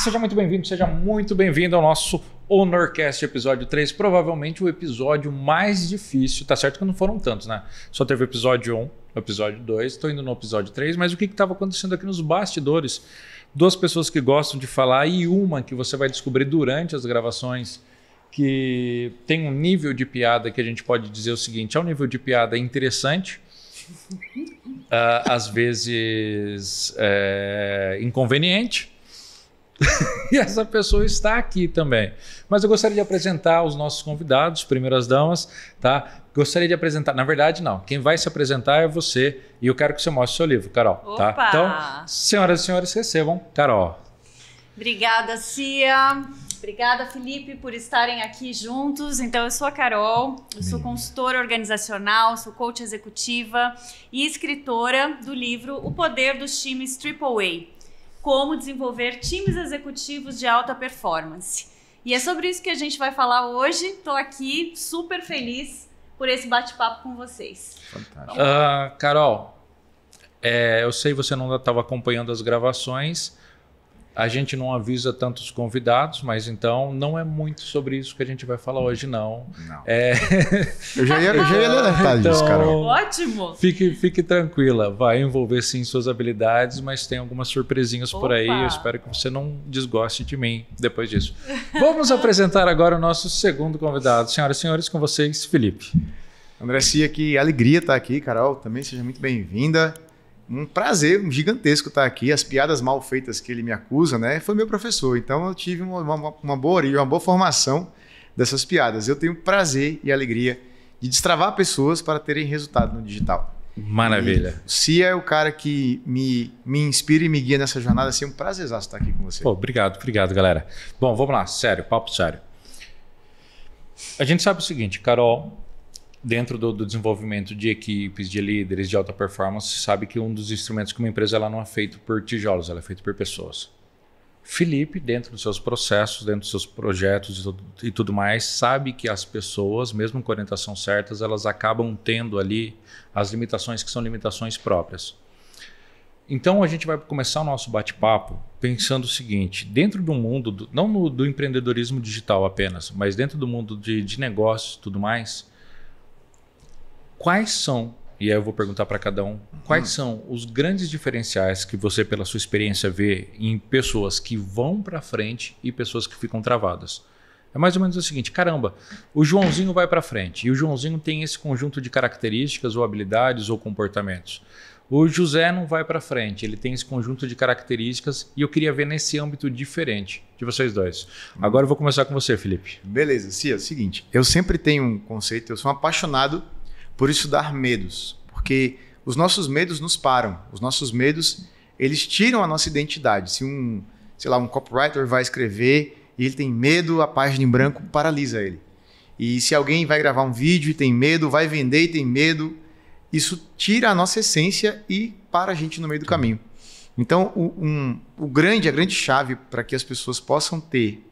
Seja muito bem-vindo ao nosso Honorcast episódio 3, provavelmente o episódio mais difícil, tá certo que não foram tantos, né? Só teve o episódio 1, o episódio 2, tô indo no episódio 3, mas o que estava acontecendo aqui nos bastidores? Duas pessoas que gostam de falar e uma que você vai descobrir durante as gravações, que tem um nível de piada que a gente pode dizer o seguinte, é um nível de piada interessante, às vezes inconveniente, e essa pessoa está aqui também. Mas eu gostaria de apresentar os nossos convidados, primeiras damas, tá? Gostaria de apresentar, na verdade não, quem vai se apresentar é você e eu quero que você mostre o seu livro, Carol. Opa! Tá? Então, senhoras e senhores, recebam Carol. Obrigada, Cia. Obrigada, Felipe, por estarem aqui juntos. Então, eu sou a Carol, eu sou consultora organizacional, sou coach executiva e escritora do livro O Poder dos Times AAA. Como desenvolver times executivos de alta performance. E é sobre isso que a gente vai falar hoje. Estou aqui super feliz por esse bate-papo com vocês. Fantástico. Carol, eu sei que você não estava acompanhando as gravações. A gente não avisa tantos convidados, mas então não é muito sobre isso que a gente vai falar hoje, não. Eu já ia alertar então, disso, Carol. Ótimo! Fique tranquila, vai envolver sim suas habilidades, mas tem algumas surpresinhas por aí. Eu espero que você não desgoste de mim depois disso. Vamos apresentar agora o nosso segundo convidado. Senhoras e senhores, com vocês, Felipe. André Cia, que alegria estar aqui, Carol. Também seja muito bem-vinda. Um prazer, um gigantesco estar aqui. As piadas mal feitas que ele me acusa, né? Foi meu professor, então eu tive uma boa formação dessas piadas. Eu tenho prazer e alegria de destravar pessoas para terem resultado no digital. Maravilha. E Cia é o cara que me inspira e me guia nessa jornada. Assim, é um prazerzaço estar aqui com você. Pô, obrigado, galera. Bom, vamos lá, sério, papo sério. A gente sabe o seguinte, Carol, dentro do desenvolvimento de equipes, de líderes, de alta performance, sabe que um dos instrumentos que uma empresa ela não é feito por tijolos, ela é feito por pessoas. Felipe, dentro dos seus processos, dentro dos seus projetos e tudo mais, sabe que as pessoas, mesmo com orientação certas, elas acabam tendo ali as limitações que são limitações próprias. Então a gente vai começar o nosso bate-papo pensando o seguinte, dentro do mundo, não do empreendedorismo digital apenas, mas dentro do mundo de negócios e tudo mais, quais são, e aí eu vou perguntar para cada um, quais são os grandes diferenciais que você, pela sua experiência, vê em pessoas que vão para frente e pessoas que ficam travadas? É mais ou menos o seguinte, caramba, o Joãozinho vai para frente e o Joãozinho tem esse conjunto de características ou habilidades ou comportamentos. O José não vai para frente, ele tem esse conjunto de características e eu queria ver nesse âmbito diferente de vocês dois. Agora eu vou começar com você, Felipe. Beleza, Cia, é o seguinte, eu sempre tenho um conceito, eu sou um apaixonado por estudar medos, porque os nossos medos nos param, os nossos medos, eles tiram a nossa identidade. Se um copywriter vai escrever e ele tem medo, a página em branco paralisa ele. E se alguém vai gravar um vídeo e tem medo, vai vender e tem medo, isso tira a nossa essência e para a gente no meio do caminho. Então, a grande chave para que as pessoas possam ter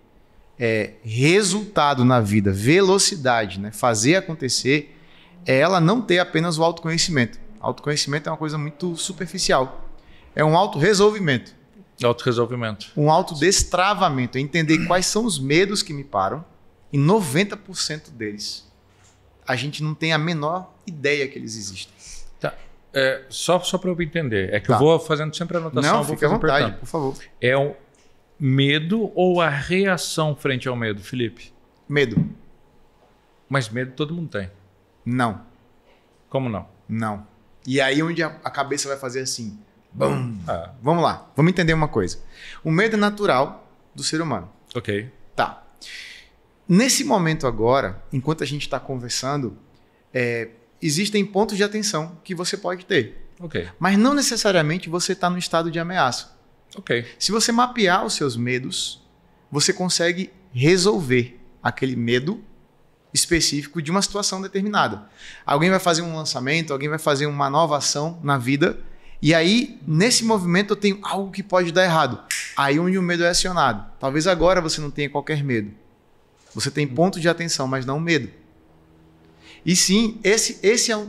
resultado na vida, velocidade, né? Fazer acontecer, é ela não ter apenas o autoconhecimento. Autoconhecimento é uma coisa muito superficial. É um autorresolvimento. Autorresolvimento. Um autodestravamento. É entender quais são os medos que me param. E 90% deles, a gente não tem a menor ideia que eles existem. Tá. Só para eu entender. É que eu vou fazendo sempre a anotação. Não, fique à vontade, por favor. É o medo ou a reação frente ao medo, Felipe? Medo. Mas medo todo mundo tem. Não. Como não? Não. E aí onde a cabeça vai fazer assim. Bum. Vamos lá. Vamos entender uma coisa. O medo é natural do ser humano. Ok. Tá. Nesse momento agora, enquanto a gente está conversando, existem pontos de atenção que você pode ter. Ok. Mas não necessariamente você está no estado de ameaça. Ok. Se você mapear os seus medos, você consegue resolver aquele medo específico de uma situação determinada. Alguém vai fazer um lançamento, alguém vai fazer uma nova ação na vida, e aí, nesse movimento, eu tenho algo que pode dar errado. Aí onde o medo é acionado. Talvez agora você não tenha qualquer medo. Você tem ponto de atenção, mas não medo. E sim, esse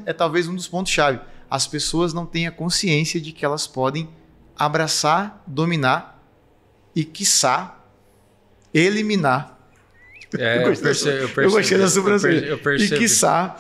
é talvez um dos pontos-chave. As pessoas não têm a consciência de que elas podem abraçar, dominar e, quiçá, eliminar. Eu gostei da sobrancelha. Eu percebi. E, quiçá,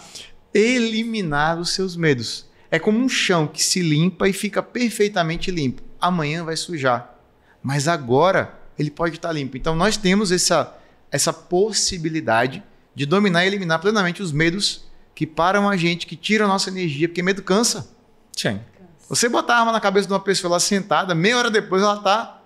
eliminar os seus medos. É como um chão que se limpa e fica perfeitamente limpo. Amanhã vai sujar, mas agora ele pode estar limpo. Então nós temos essa possibilidade de dominar e eliminar plenamente os medos que param a gente, que tiram a nossa energia, porque medo cansa. Sim. Você botar a arma na cabeça de uma pessoa lá sentada, meia hora depois ela está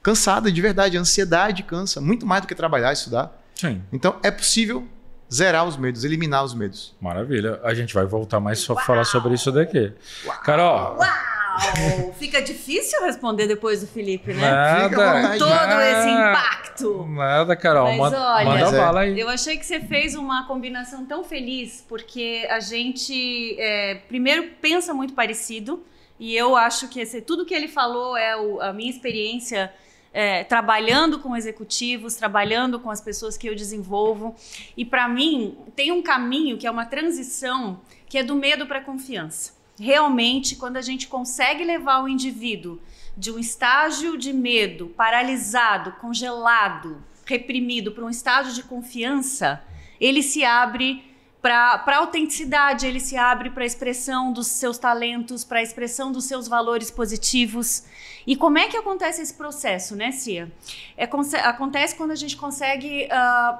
cansada de verdade. A ansiedade cansa muito mais do que trabalhar e estudar. Sim. Então é possível zerar os medos, eliminar os medos. Maravilha. A gente vai voltar mais só falar sobre isso daqui. Uau. Carol. Uau! Fica difícil responder depois do Felipe, né? Nada. Com todo esse impacto. Nada, Carol. Mas olha, manda bala aí. Eu achei que você fez uma combinação tão feliz, porque a gente, primeiro, pensa muito parecido, e eu acho que tudo que ele falou é a minha experiência trabalhando com executivos, trabalhando com as pessoas que eu desenvolvo. E para mim, tem um caminho que é uma transição que é do medo para a confiança. Realmente, quando a gente consegue levar o indivíduo de um estágio de medo, paralisado, congelado, reprimido, para um estágio de confiança, ele se abre para a autenticidade, ele se abre para a expressão dos seus talentos, para a expressão dos seus valores positivos. E como é que acontece esse processo, né, Cia? Acontece quando a gente consegue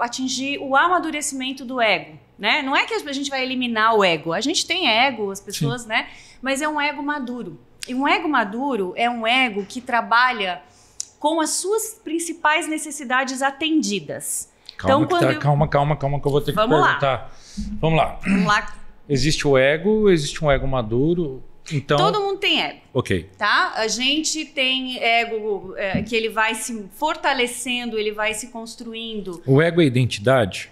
atingir o amadurecimento do ego. Né? Não é que a gente vai eliminar o ego. A gente tem ego, as pessoas, né? Mas é um ego maduro. E um ego maduro é um ego que trabalha com as suas principais necessidades atendidas. Calma, então, calma, que eu vou ter que perguntar. Vamos lá. Existe o ego, existe um ego maduro. Então... Todo mundo tem ego. Ok. Tá? A gente tem ego que ele vai se fortalecendo, ele vai se construindo. O ego é identidade?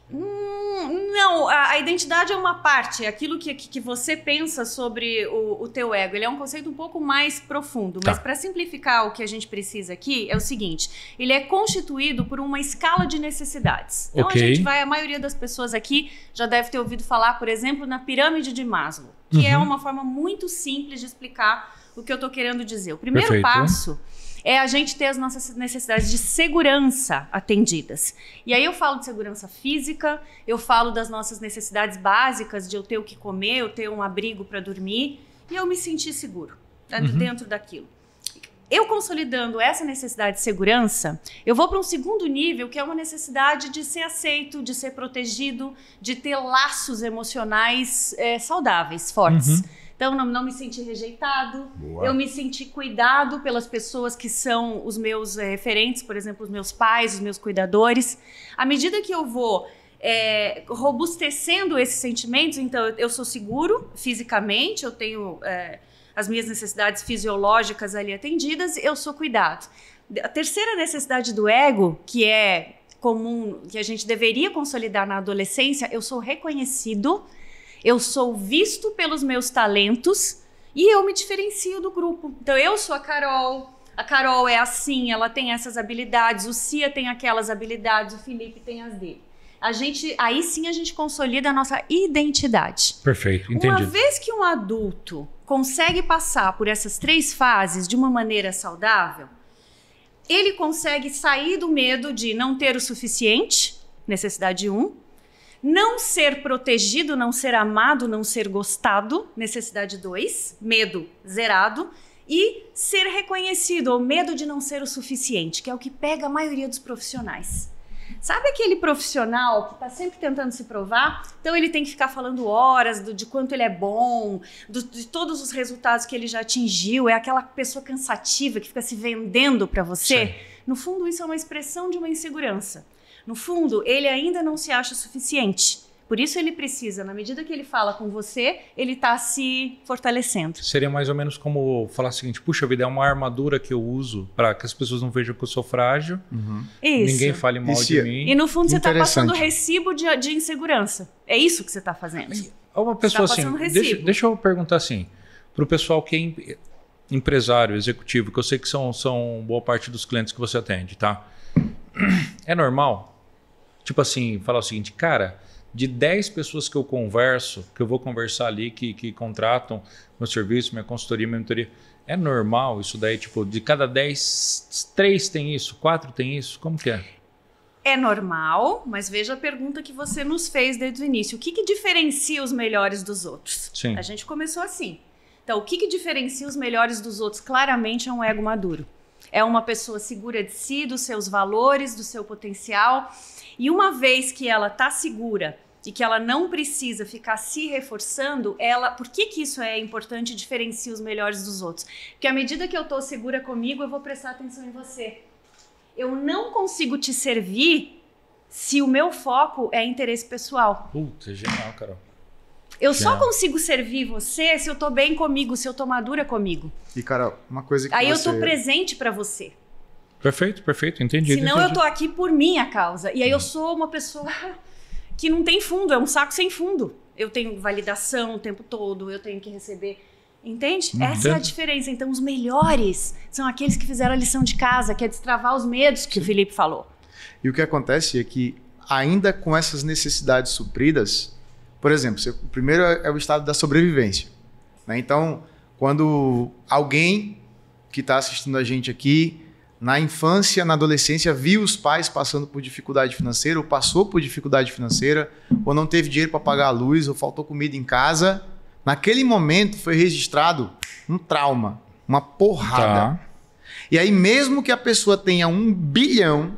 Não, a identidade é uma parte, é aquilo que você pensa sobre o teu ego. Ele é um conceito um pouco mais profundo, mas para simplificar o que a gente precisa aqui é o seguinte: ele é constituído por uma escala de necessidades. Então a maioria das pessoas aqui já deve ter ouvido falar, por exemplo, na pirâmide de Maslow, que é uma forma muito simples de explicar o que eu estou querendo dizer. O primeiro passo é a gente ter as nossas necessidades de segurança atendidas. E aí eu falo de segurança física, eu falo das nossas necessidades básicas de eu ter o que comer, eu ter um abrigo para dormir e eu me sentir seguro dentro daquilo. Eu consolidando essa necessidade de segurança, eu vou para um segundo nível, que é uma necessidade de ser aceito, de ser protegido, de ter laços emocionais saudáveis, fortes. Então, não me sentir rejeitado, eu me sentir cuidado pelas pessoas que são os meus referentes, por exemplo, os meus pais, os meus cuidadores. À medida que eu vou robustecendo esses sentimentos, então eu sou seguro fisicamente, eu tenho as minhas necessidades fisiológicas ali atendidas, eu sou cuidado. A terceira necessidade do ego, que é comum, que a gente deveria consolidar na adolescência, eu sou reconhecido, eu sou visto pelos meus talentos e eu me diferencio do grupo. Então, eu sou a Carol é assim, ela tem essas habilidades, o Cia tem aquelas habilidades, o Felipe tem as dele. Aí sim a gente consolida a nossa identidade. Perfeito, entendi. Uma vez que um adulto consegue passar por essas 3 fases de uma maneira saudável, ele consegue sair do medo de não ter o suficiente, necessidade 1, não ser protegido, não ser amado, não ser gostado, necessidade 2, medo zerado, e ser reconhecido, ou medo de não ser o suficiente, que é o que pega a maioria dos profissionais. Sabe aquele profissional que está sempre tentando se provar? Então ele tem que ficar falando horas de quanto ele é bom, de todos os resultados que ele já atingiu, é aquela pessoa cansativa que fica se vendendo para você. Sim. No fundo, isso é uma expressão de uma insegurança. No fundo, ele ainda não se acha suficiente. Por isso ele precisa, na medida que ele fala com você, ele está se fortalecendo. Seria mais ou menos como falar o seguinte: puxa vida, é uma armadura que eu uso para que as pessoas não vejam que eu sou frágil, Isso. Ninguém fale mal de mim. E no fundo você está passando recibo de insegurança. É isso que você está fazendo. Uma pessoa assim, deixa eu perguntar assim, para o pessoal que é empresário, executivo, que eu sei que são boa parte dos clientes que você atende, tá? É normal? Tipo assim, falar o seguinte: cara, de 10 pessoas que eu converso, que eu vou conversar ali, que contratam meu serviço, minha consultoria, minha mentoria, É normal isso daí? Tipo, de cada 10, 3 tem isso, 4 tem isso? Como que é? É normal, mas veja a pergunta que você nos fez desde o início. O que diferencia os melhores dos outros? Sim. A gente começou assim. Então, o que diferencia os melhores dos outros? Claramente é um ego maduro. É uma pessoa segura de si, dos seus valores, do seu potencial. E uma vez que ela está segura e que ela não precisa ficar se reforçando, por que isso é importante e diferencia os melhores dos outros? Porque à medida que eu estou segura comigo, eu vou prestar atenção em você. Eu não consigo te servir se o meu foco é interesse pessoal. Puta, genial, Carol. Eu só consigo servir você se eu tô bem comigo, se eu tô madura comigo. E, Carol, uma coisa que aí eu tô presente pra você. Perfeito, entendi. Senão eu tô aqui por minha causa. E aí eu sou uma pessoa que não tem fundo, é um saco sem fundo. Eu tenho validação o tempo todo, eu tenho que receber... Entende? Essa é a diferença. Então, os melhores são aqueles que fizeram a lição de casa, que é destravar os medos que o Felipe falou. E o que acontece é que, ainda com essas necessidades supridas, por exemplo, o primeiro é o estado da sobrevivência. Né? Então, quando alguém que está assistindo a gente aqui, na infância, na adolescência, viu os pais passando por dificuldade financeira, ou passou por dificuldade financeira, ou não teve dinheiro para pagar a luz, ou faltou comida em casa... Naquele momento foi registrado um trauma, uma porrada. Tá. E aí mesmo que a pessoa tenha 1 bilhão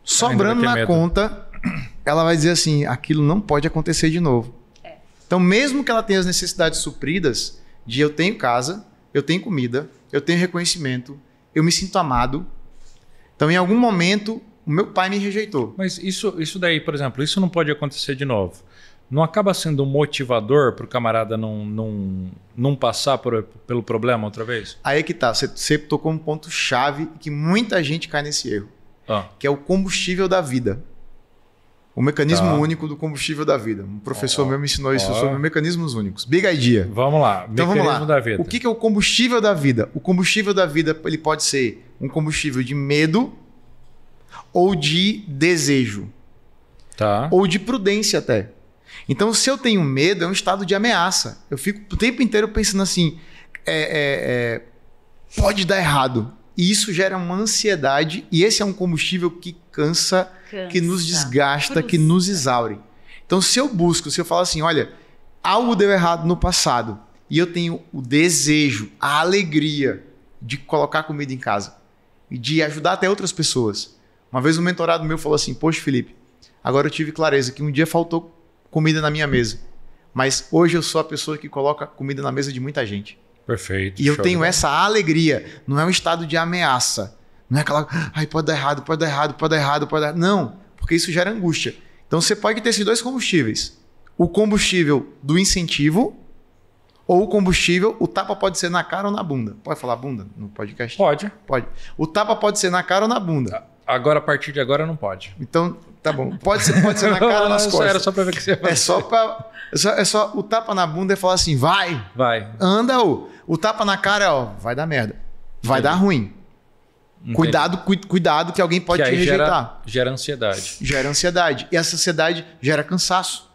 sobrando na conta, ela vai dizer assim, aquilo não pode acontecer de novo. Então mesmo que ela tenha as necessidades supridas, de eu tenho casa, eu tenho comida, eu tenho reconhecimento, eu me sinto amado. Então em algum momento o meu pai me rejeitou. Mas isso daí, por exemplo, isso não pode acontecer de novo. Não acaba sendo um motivador para o camarada não passar pelo problema outra vez? Aí é que tá. Você tocou um ponto chave que muita gente cai nesse erro. Que é o combustível da vida. O mecanismo único do combustível da vida. Um professor meu me ensinou isso sobre mecanismos únicos. Big idea. Vamos lá. Então, mecanismo da vida. O que é o combustível da vida? O combustível da vida ele pode ser um combustível de medo ou de desejo. Ou de prudência até. Então, se eu tenho medo, é um estado de ameaça. Eu fico o tempo inteiro pensando assim, pode dar errado. E isso gera uma ansiedade, e esse é um combustível que cansa, que nos desgasta, que nos exaure. Então, se eu falo assim, olha, algo deu errado no passado, e eu tenho o desejo, a alegria de colocar comida em casa, e de ajudar até outras pessoas. Uma vez um mentorado meu falou assim, poxa, Felipe, agora eu tive clareza que um dia faltou comida na minha mesa. Mas hoje eu sou a pessoa que coloca comida na mesa de muita gente. Perfeito. E eu tenho essa alegria. Não é um estado de ameaça. Não é aquela... pode dar errado, pode dar errado, pode dar errado, pode dar... Não, porque isso gera angústia. Então você pode ter esses 2 combustíveis. O combustível do incentivo ou o combustível... O tapa pode ser na cara ou na bunda. Pode falar bunda no podcast? Pode. Pode. O tapa pode ser na cara ou na bunda. Agora, a partir de agora, não pode. Então... Tá bom. Pode ser na cara ou nas costas. Era só pra ver o que você ia fazer. É só o tapa na bunda e falar assim, vai. Anda, o tapa na cara é, vai dar merda. Vai dar ruim. Entendi. Cuidado que alguém pode te rejeitar. Gera ansiedade. Gera ansiedade. E essa ansiedade gera cansaço.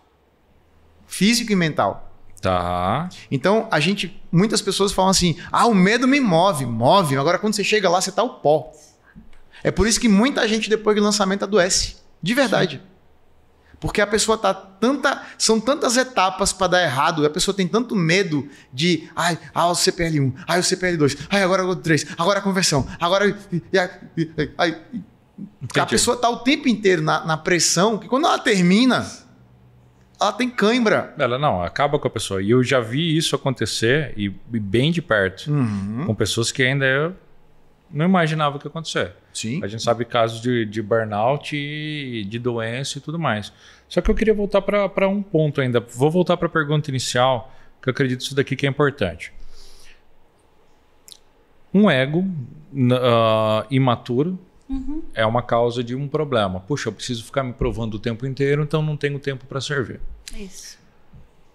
Físico e mental. Tá. Então, muitas pessoas falam assim, o medo me move. Move. Agora, quando você chega lá, você tá o pó. É por isso que muita gente, depois do lançamento, adoece. De verdade. Sim. Porque a pessoa são tantas etapas para dar errado, a pessoa tem tanto medo de, o CPL1, o CPL2, agora o 3, agora a conversão, agora... A pessoa está o tempo inteiro na pressão, que quando ela termina, ela tem cãibra. Ela não, acaba com a pessoa. E eu já vi isso acontecer, e bem de perto, com pessoas que ainda eu não imaginava o que ia acontecer. Sim. A gente sabe casos de burnout, de doença e tudo mais. Só que eu queria voltar para um ponto ainda. Vou voltar para a pergunta inicial, que eu acredito isso daqui que é importante. Um ego imaturo é uma causa de um problema. Puxa, eu preciso ficar me provando o tempo inteiro, então não tenho tempo para servir. Isso.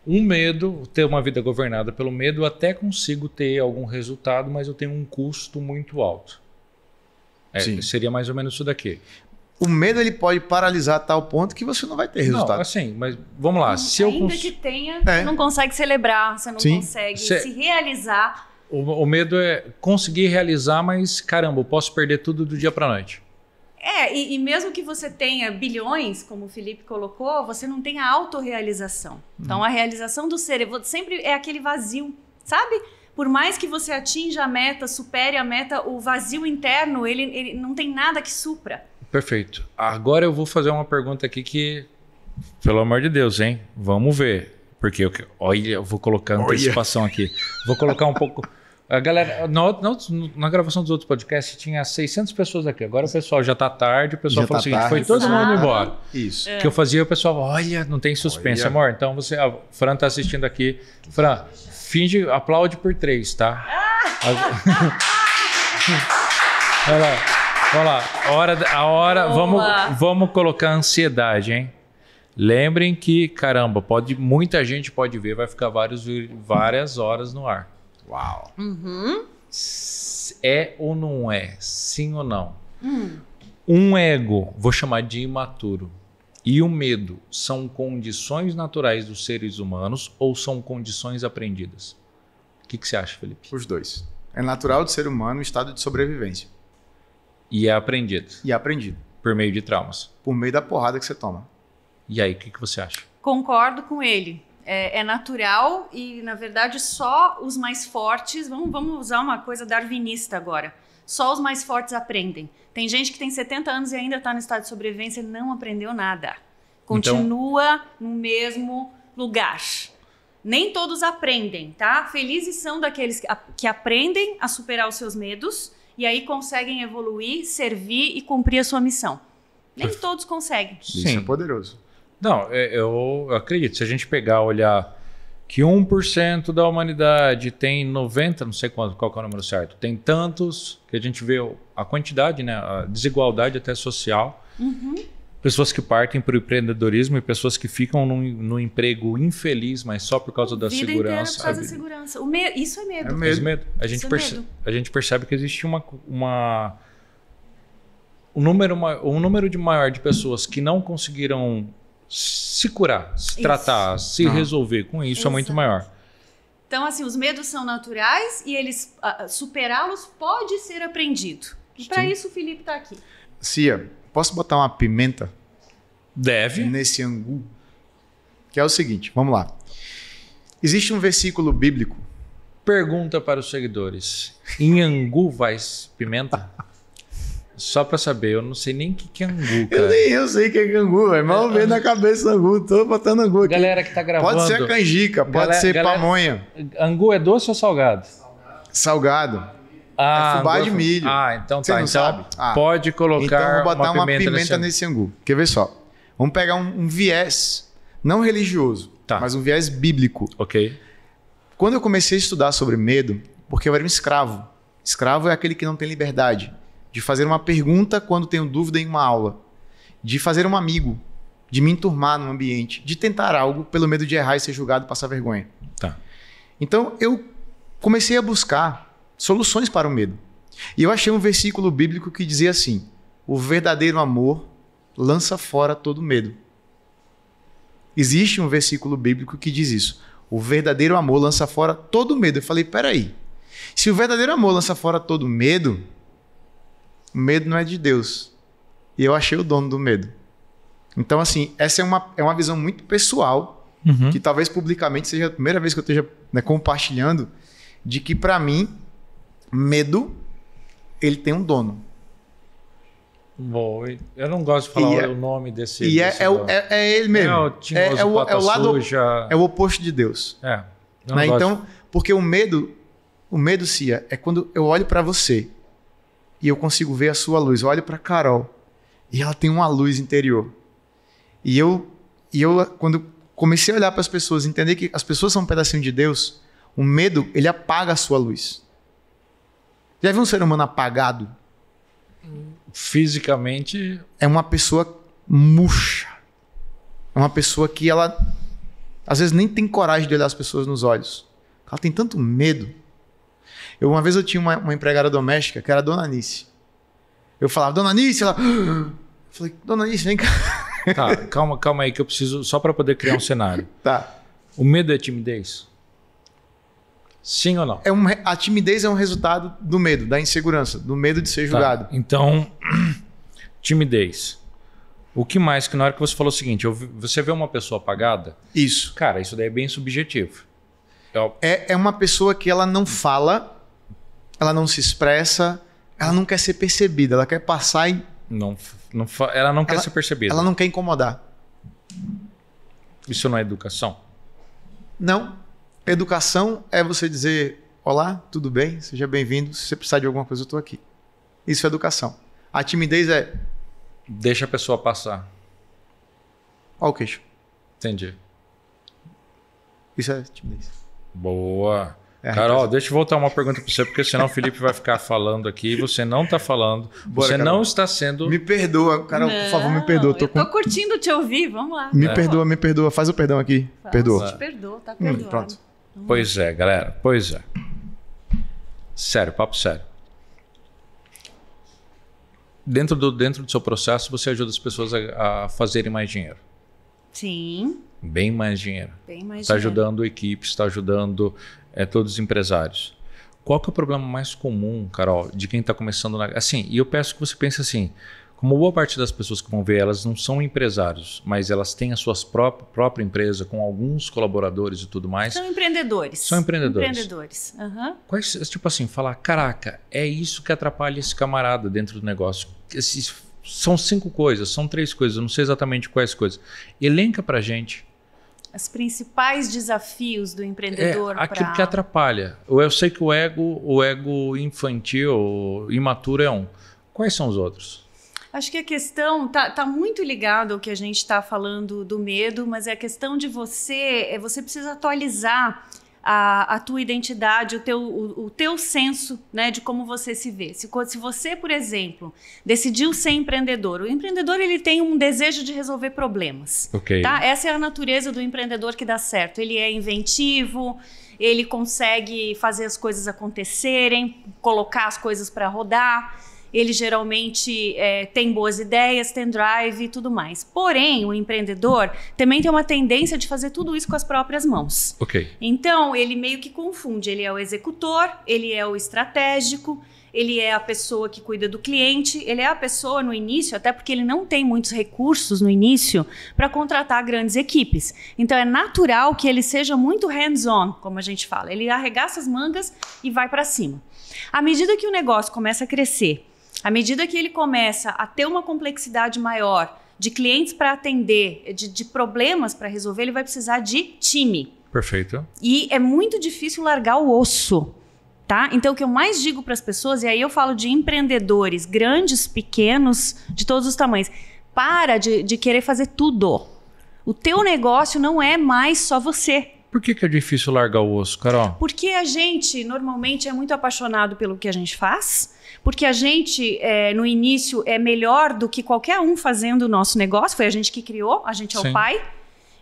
Um medo, ter uma vida governada pelo medo, eu até consigo ter algum resultado, mas eu tenho um custo muito alto. Seria mais ou menos isso daqui. O medo ele pode paralisar a tal ponto que você não vai ter resultado. Não, assim, mas vamos lá. Ainda que tenha, você não consegue celebrar, você não consegue se realizar. O medo é conseguir realizar, mas caramba, eu posso perder tudo do dia para noite. E mesmo que você tenha bilhões, como o Felipe colocou, você não tem a autorrealização. Então, a realização do ser sempre é aquele vazio, sabe? Por mais que você atinja a meta, supere a meta, o vazio interno, ele não tem nada que supra. Perfeito. Agora eu vou fazer uma pergunta aqui que, pelo amor de Deus, hein? Vamos ver. Porque olha, eu vou colocar antecipação aqui. Vou colocar um pouco... A galera, na gravação dos outros podcasts tinha 600 pessoas aqui. Agora o pessoal já tá tarde, o pessoal falou o seguinte, foi todo mundo embora. Isso. Que eu fazia, o pessoal, olha, não tem suspense, amor. Então a Fran tá assistindo aqui. Fran, finge, aplaude por 3, tá? Vamos lá. Vamos colocar ansiedade, hein? Lembrem que, caramba, muita gente pode ver, vai ficar várias horas no ar. Uau. É ou não é? Sim ou não? Um ego, vou chamar de imaturo, e o medo são condições naturais dos seres humanos ou são condições aprendidas? O que você acha, Felipe? Os dois. É natural do ser humano um estado de sobrevivência. E é aprendido? E é aprendido. Por meio de traumas? Por meio da porrada que você toma. E aí, o que você acha? Concordo com ele. É natural e, na verdade, só os mais fortes... Vamos usar uma coisa darwinista agora. Só os mais fortes aprendem. Tem gente que tem 70 anos e ainda está no estado de sobrevivência e não aprendeu nada. Continua no mesmo lugar. Nem todos aprendem, tá? Felizes são daqueles que aprendem a superar os seus medos e aí conseguem evoluir, servir e cumprir a sua missão. Nem todos conseguem. Isso é poderoso. Não, eu acredito. Se a gente olhar que 1% da humanidade tem 90, não sei qual é o número certo, tem tantos, que a gente vê a quantidade, né, a desigualdade até social, pessoas que partem para o empreendedorismo e pessoas que ficam num emprego infeliz, mas só por causa da segurança. Vida inteira por causa da segurança. Isso é medo. É medo. A gente percebe que existe um número maior de pessoas que não conseguiram se curar, se tratar, se resolver com isso. Exato. É muito maior. Então, assim, os medos são naturais e eles superá-los pode ser aprendido. E para isso o Felipe está aqui. Cia, posso botar uma pimenta? Deve. Nesse angu? Que é o seguinte, vamos lá. Existe um versículo bíblico. Pergunta para os seguidores. Em angu vai pimenta? Só pra saber, eu não sei nem o que é angu, cara. Eu sei o que é angu, é mal ver na cabeça do angu, tô botando angu aqui. Galera que tá gravando... Pode ser canjica, pode ser pamonha. Angu é doce ou salgado? Salgado. É fubá de milho. Então você tá. Não sabe? Pode colocar então vou botar uma pimenta nesse angu. Quer ver só? Vamos pegar um viés, não religioso, mas um viés bíblico. Ok. Quando eu comecei a estudar sobre medo, porque eu era um escravo. Escravo é aquele que não tem liberdade. De fazer uma pergunta quando tenho dúvida em uma aula, de fazer um amigo, de me enturmar num ambiente, de tentar algo pelo medo de errar e ser julgado e passar vergonha. Tá. Então eu comecei a buscar soluções para o medo. E eu achei um versículo bíblico que dizia assim: o verdadeiro amor lança fora todo medo. Existe um versículo bíblico que diz isso. O verdadeiro amor lança fora todo medo. Eu falei, peraí, se o verdadeiro amor lança fora todo medo, o medo não é de Deus. E eu achei o dono do medo. Então, assim, essa é uma visão muito pessoal, que talvez publicamente seja a primeira vez que eu esteja compartilhando, de que, para mim, medo, ele tem um dono. Bom, eu não gosto de falar o nome desse... E é ele mesmo. É o lado... Suja. É o oposto de Deus. Né? Então, porque o medo, Cia, é quando eu olho para você e eu consigo ver a sua luz. Eu olho para Carol e ela tem uma luz interior. E eu quando comecei a olhar para as pessoas, entender que as pessoas são um pedacinho de Deus, o medo, ele apaga a sua luz. Já viu um ser humano apagado? Fisicamente... É uma pessoa murcha. É uma pessoa que ela, às vezes, nem tem coragem de olhar as pessoas nos olhos. Ela tem tanto medo. Uma vez eu tinha uma empregada doméstica que era a Dona Anice. Eu falava, Dona Anice, ela... Eu falei, Dona Anice, vem cá. Tá, calma aí que eu preciso, só para poder criar um cenário. Tá. O medo é timidez? Sim ou não? A timidez é um resultado do medo, da insegurança, do medo de ser julgado. Então, timidez. O que mais? Que na hora que você falou o seguinte, você vê uma pessoa apagada? Isso. Cara, isso daí é bem subjetivo. É uma pessoa que ela não fala, ela não se expressa, ela não quer ser percebida, ela quer passar e... ela não quer ser percebida. Ela não quer incomodar. Isso não é educação? Não. Educação é você dizer, olá, tudo bem? Seja bem-vindo. Se você precisar de alguma coisa, eu estou aqui. Isso é educação. A timidez é... Deixa a pessoa passar. Olha o queixo. Entendi. Isso é timidez. Boa. Carol, deixa eu voltar uma pergunta para você, porque senão o Felipe vai ficar falando aqui, você não está falando, você Carol. não está sendo... Me perdoa, Carol, por favor, me perdoa. Eu tô curtindo te ouvir, vamos lá. Me perdoa, faz o perdão aqui. Perdoa. Te perdoa, tá perdoado. Pronto. Pois é, galera, pois é. Sério, papo sério. Dentro do seu processo, você ajuda as pessoas a fazerem mais dinheiro. Sim. Bem mais dinheiro. Bem mais Está dinheiro. ajudando equipes, está ajudando todos os empresários. Qual que é o problema mais comum, Carol, de quem está começando assim, e eu peço que você pense assim, como boa parte das pessoas que vão ver, elas não são empresários, mas elas têm a sua própria empresa com alguns colaboradores e tudo mais. São empreendedores. São empreendedores. Empreendedores. Uhum. Quais, tipo assim, falar, caraca, é isso que atrapalha esse camarada dentro do negócio. São 5 coisas, são 3 coisas, eu não sei exatamente quais coisas. Elenca pra gente. Os principais desafios do empreendedor. Aquilo que atrapalha. Eu sei que o ego infantil, imaturo é um. Quais são os outros? Acho que a questão tá muito ligada ao que a gente está falando do medo, mas é a questão de você precisa atualizar a tua identidade, o teu senso, né, de como você se vê. Se você, por exemplo, decidiu ser empreendedor, o empreendedor ele tem um desejo de resolver problemas. Okay. Tá? Essa é a natureza do empreendedor que dá certo. Ele é inventivo, ele consegue fazer as coisas acontecerem, colocar as coisas para rodar. Ele geralmente tem boas ideias, tem drive e tudo mais. Porém, o empreendedor também tem uma tendência de fazer tudo isso com as próprias mãos. Okay. Então, ele meio que confunde. Ele é o executor, ele é o estratégico, ele é a pessoa que cuida do cliente, ele é a pessoa no início, até porque ele não tem muitos recursos no início para contratar grandes equipes. Então, é natural que ele seja muito hands-on, como a gente fala. Ele arregaça as mangas e vai para cima. À medida que o negócio começa a crescer, à medida que ele começa a ter uma complexidade maior de clientes para atender, de problemas para resolver, ele vai precisar de time. Perfeito. E é muito difícil largar o osso, tá? Então, o que eu mais digo para as pessoas, e aí eu falo de empreendedores, grandes, pequenos, de todos os tamanhos, para de querer fazer tudo. O teu negócio não é mais só você. Por que é difícil largar o osso, Carol? Porque a gente, normalmente, é muito apaixonado pelo que a gente faz, porque a gente, no início, é melhor do que qualquer um fazendo o nosso negócio, foi a gente que criou, a gente é Sim. o pai.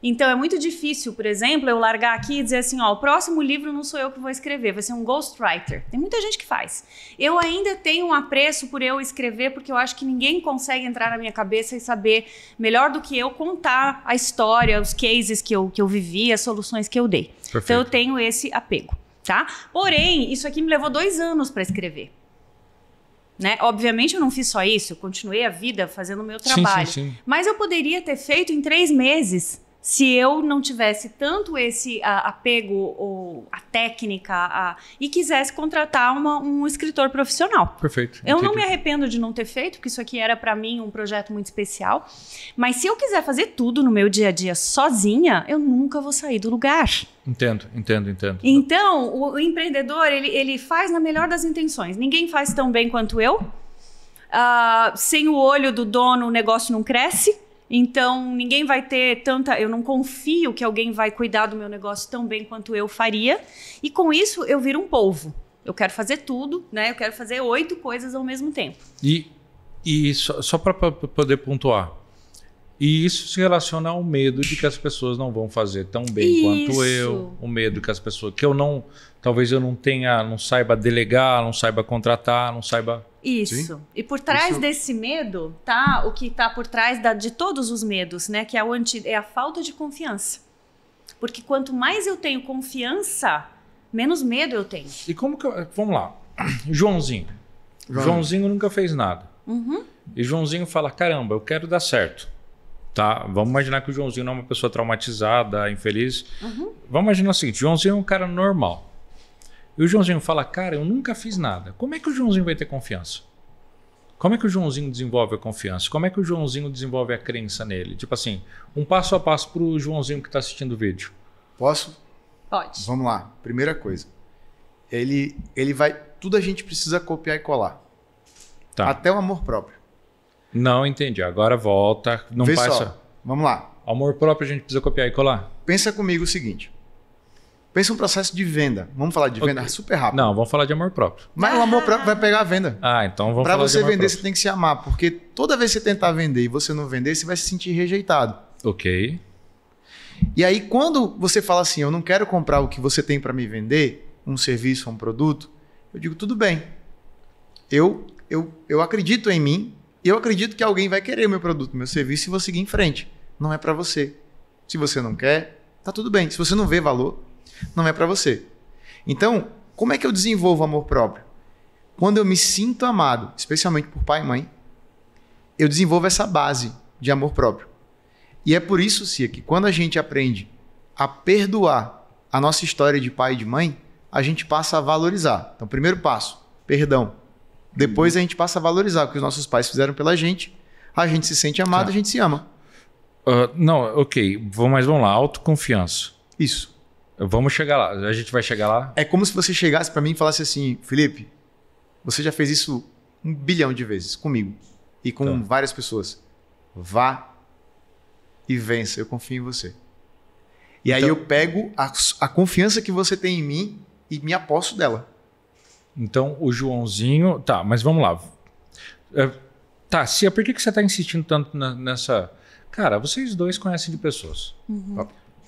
Então, é muito difícil, por exemplo, eu largar aqui e dizer assim, ó, o próximo livro não sou eu que vou escrever, vai ser um ghostwriter. Tem muita gente que faz. Eu ainda tenho um apreço por eu escrever, porque eu acho que ninguém consegue entrar na minha cabeça e saber melhor do que eu contar a história, os cases que eu vivi, as soluções que eu dei. Perfeito. Então, eu tenho esse apego, tá? Porém, isso aqui me levou 2 anos para escrever. Né? Obviamente eu não fiz só isso, eu continuei a vida fazendo o meu trabalho. Sim. Mas eu poderia ter feito em 3 meses se eu não tivesse tanto esse apego ou a técnica e quisesse contratar um escritor profissional. Perfeito. Eu não me arrependo de não ter feito, porque isso aqui era para mim um projeto muito especial. Mas se eu quiser fazer tudo no meu dia a dia sozinha, eu nunca vou sair do lugar. Entendo. Então, o empreendedor, ele faz na melhor das intenções. Ninguém faz tão bem quanto eu. Sem o olho do dono, o negócio não cresce. Então, ninguém vai ter tanta... Eu não confio que alguém vai cuidar do meu negócio tão bem quanto eu faria. E com isso, eu viro um polvo. Eu quero fazer tudo, né? Eu quero fazer 8 coisas ao mesmo tempo. E só para poder pontuar. E isso se relaciona ao medo de que as pessoas não vão fazer tão bem quanto eu. O medo que as pessoas... Que eu não... Talvez eu não saiba delegar, não saiba contratar, não saiba... Isso. Sim. E por trás desse medo, tá? O que está por trás de todos os medos, né? Que é, é a falta de confiança. Porque quanto mais eu tenho confiança menos medo eu tenho. E como que vamos lá. Joãozinho. Joãozinho nunca fez nada. E Joãozinho fala, caramba, eu quero dar certo. Tá? Vamos imaginar que o Joãozinho não é uma pessoa traumatizada, infeliz. Vamos imaginar o seguinte, Joãozinho é um cara normal. E o Joãozinho fala, cara, eu nunca fiz nada. Como é que o Joãozinho vai ter confiança? Como é que o Joãozinho desenvolve a confiança? Como é que o Joãozinho desenvolve a crença nele? Tipo assim, um passo a passo para o Joãozinho que está assistindo o vídeo. Posso? Pode. Vamos lá. Primeira coisa. Ele vai... Tudo a gente precisa copiar e colar. Tá. Até o amor próprio. Não entendi. Agora volta. Não Vê passa. só. Vamos lá. Amor próprio a gente precisa copiar e colar? Pensa comigo o seguinte. Pensa um processo de venda. Vamos falar de venda super rápido. Não, vamos falar de amor próprio. Mas o amor próprio vai pegar a venda. Então vamos Para falar você de amor vender, próprio. você tem que se amar. Porque toda vez que você tentar vender e você não vender, você vai se sentir rejeitado. Ok. E aí, quando você fala assim, eu não quero comprar o que você tem para me vender, um serviço, um produto, eu digo, tudo bem. Eu acredito em mim e eu acredito que alguém vai querer o meu produto, meu serviço e vou seguir em frente. Não é para você. Se você não quer, tá tudo bem. Se você não vê valor, não é para você. Então, como é que eu desenvolvo amor próprio? Quando eu me sinto amado, especialmente por pai e mãe, eu desenvolvo essa base de amor próprio. E é por isso, Cia, que quando a gente aprende a perdoar a nossa história de pai e de mãe, a gente passa a valorizar. Então, primeiro passo, perdão. Depois a gente passa a valorizar o que os nossos pais fizeram pela gente, a gente se sente amado, a gente se ama. Não, ok. Mas vamos lá, autoconfiança. Isso. Vamos chegar lá. A gente vai chegar lá? É como se você chegasse para mim e falasse assim, Felipe, você já fez isso 1 bilhão de vezes comigo e com várias pessoas. Vá e vença, eu confio em você. E aí eu pego a confiança que você tem em mim e me aposto dela. Então o Joãozinho... Tá, mas vamos lá. Tá, Cia, por que você está insistindo tanto nessa... Cara, vocês dois conhecem de pessoas.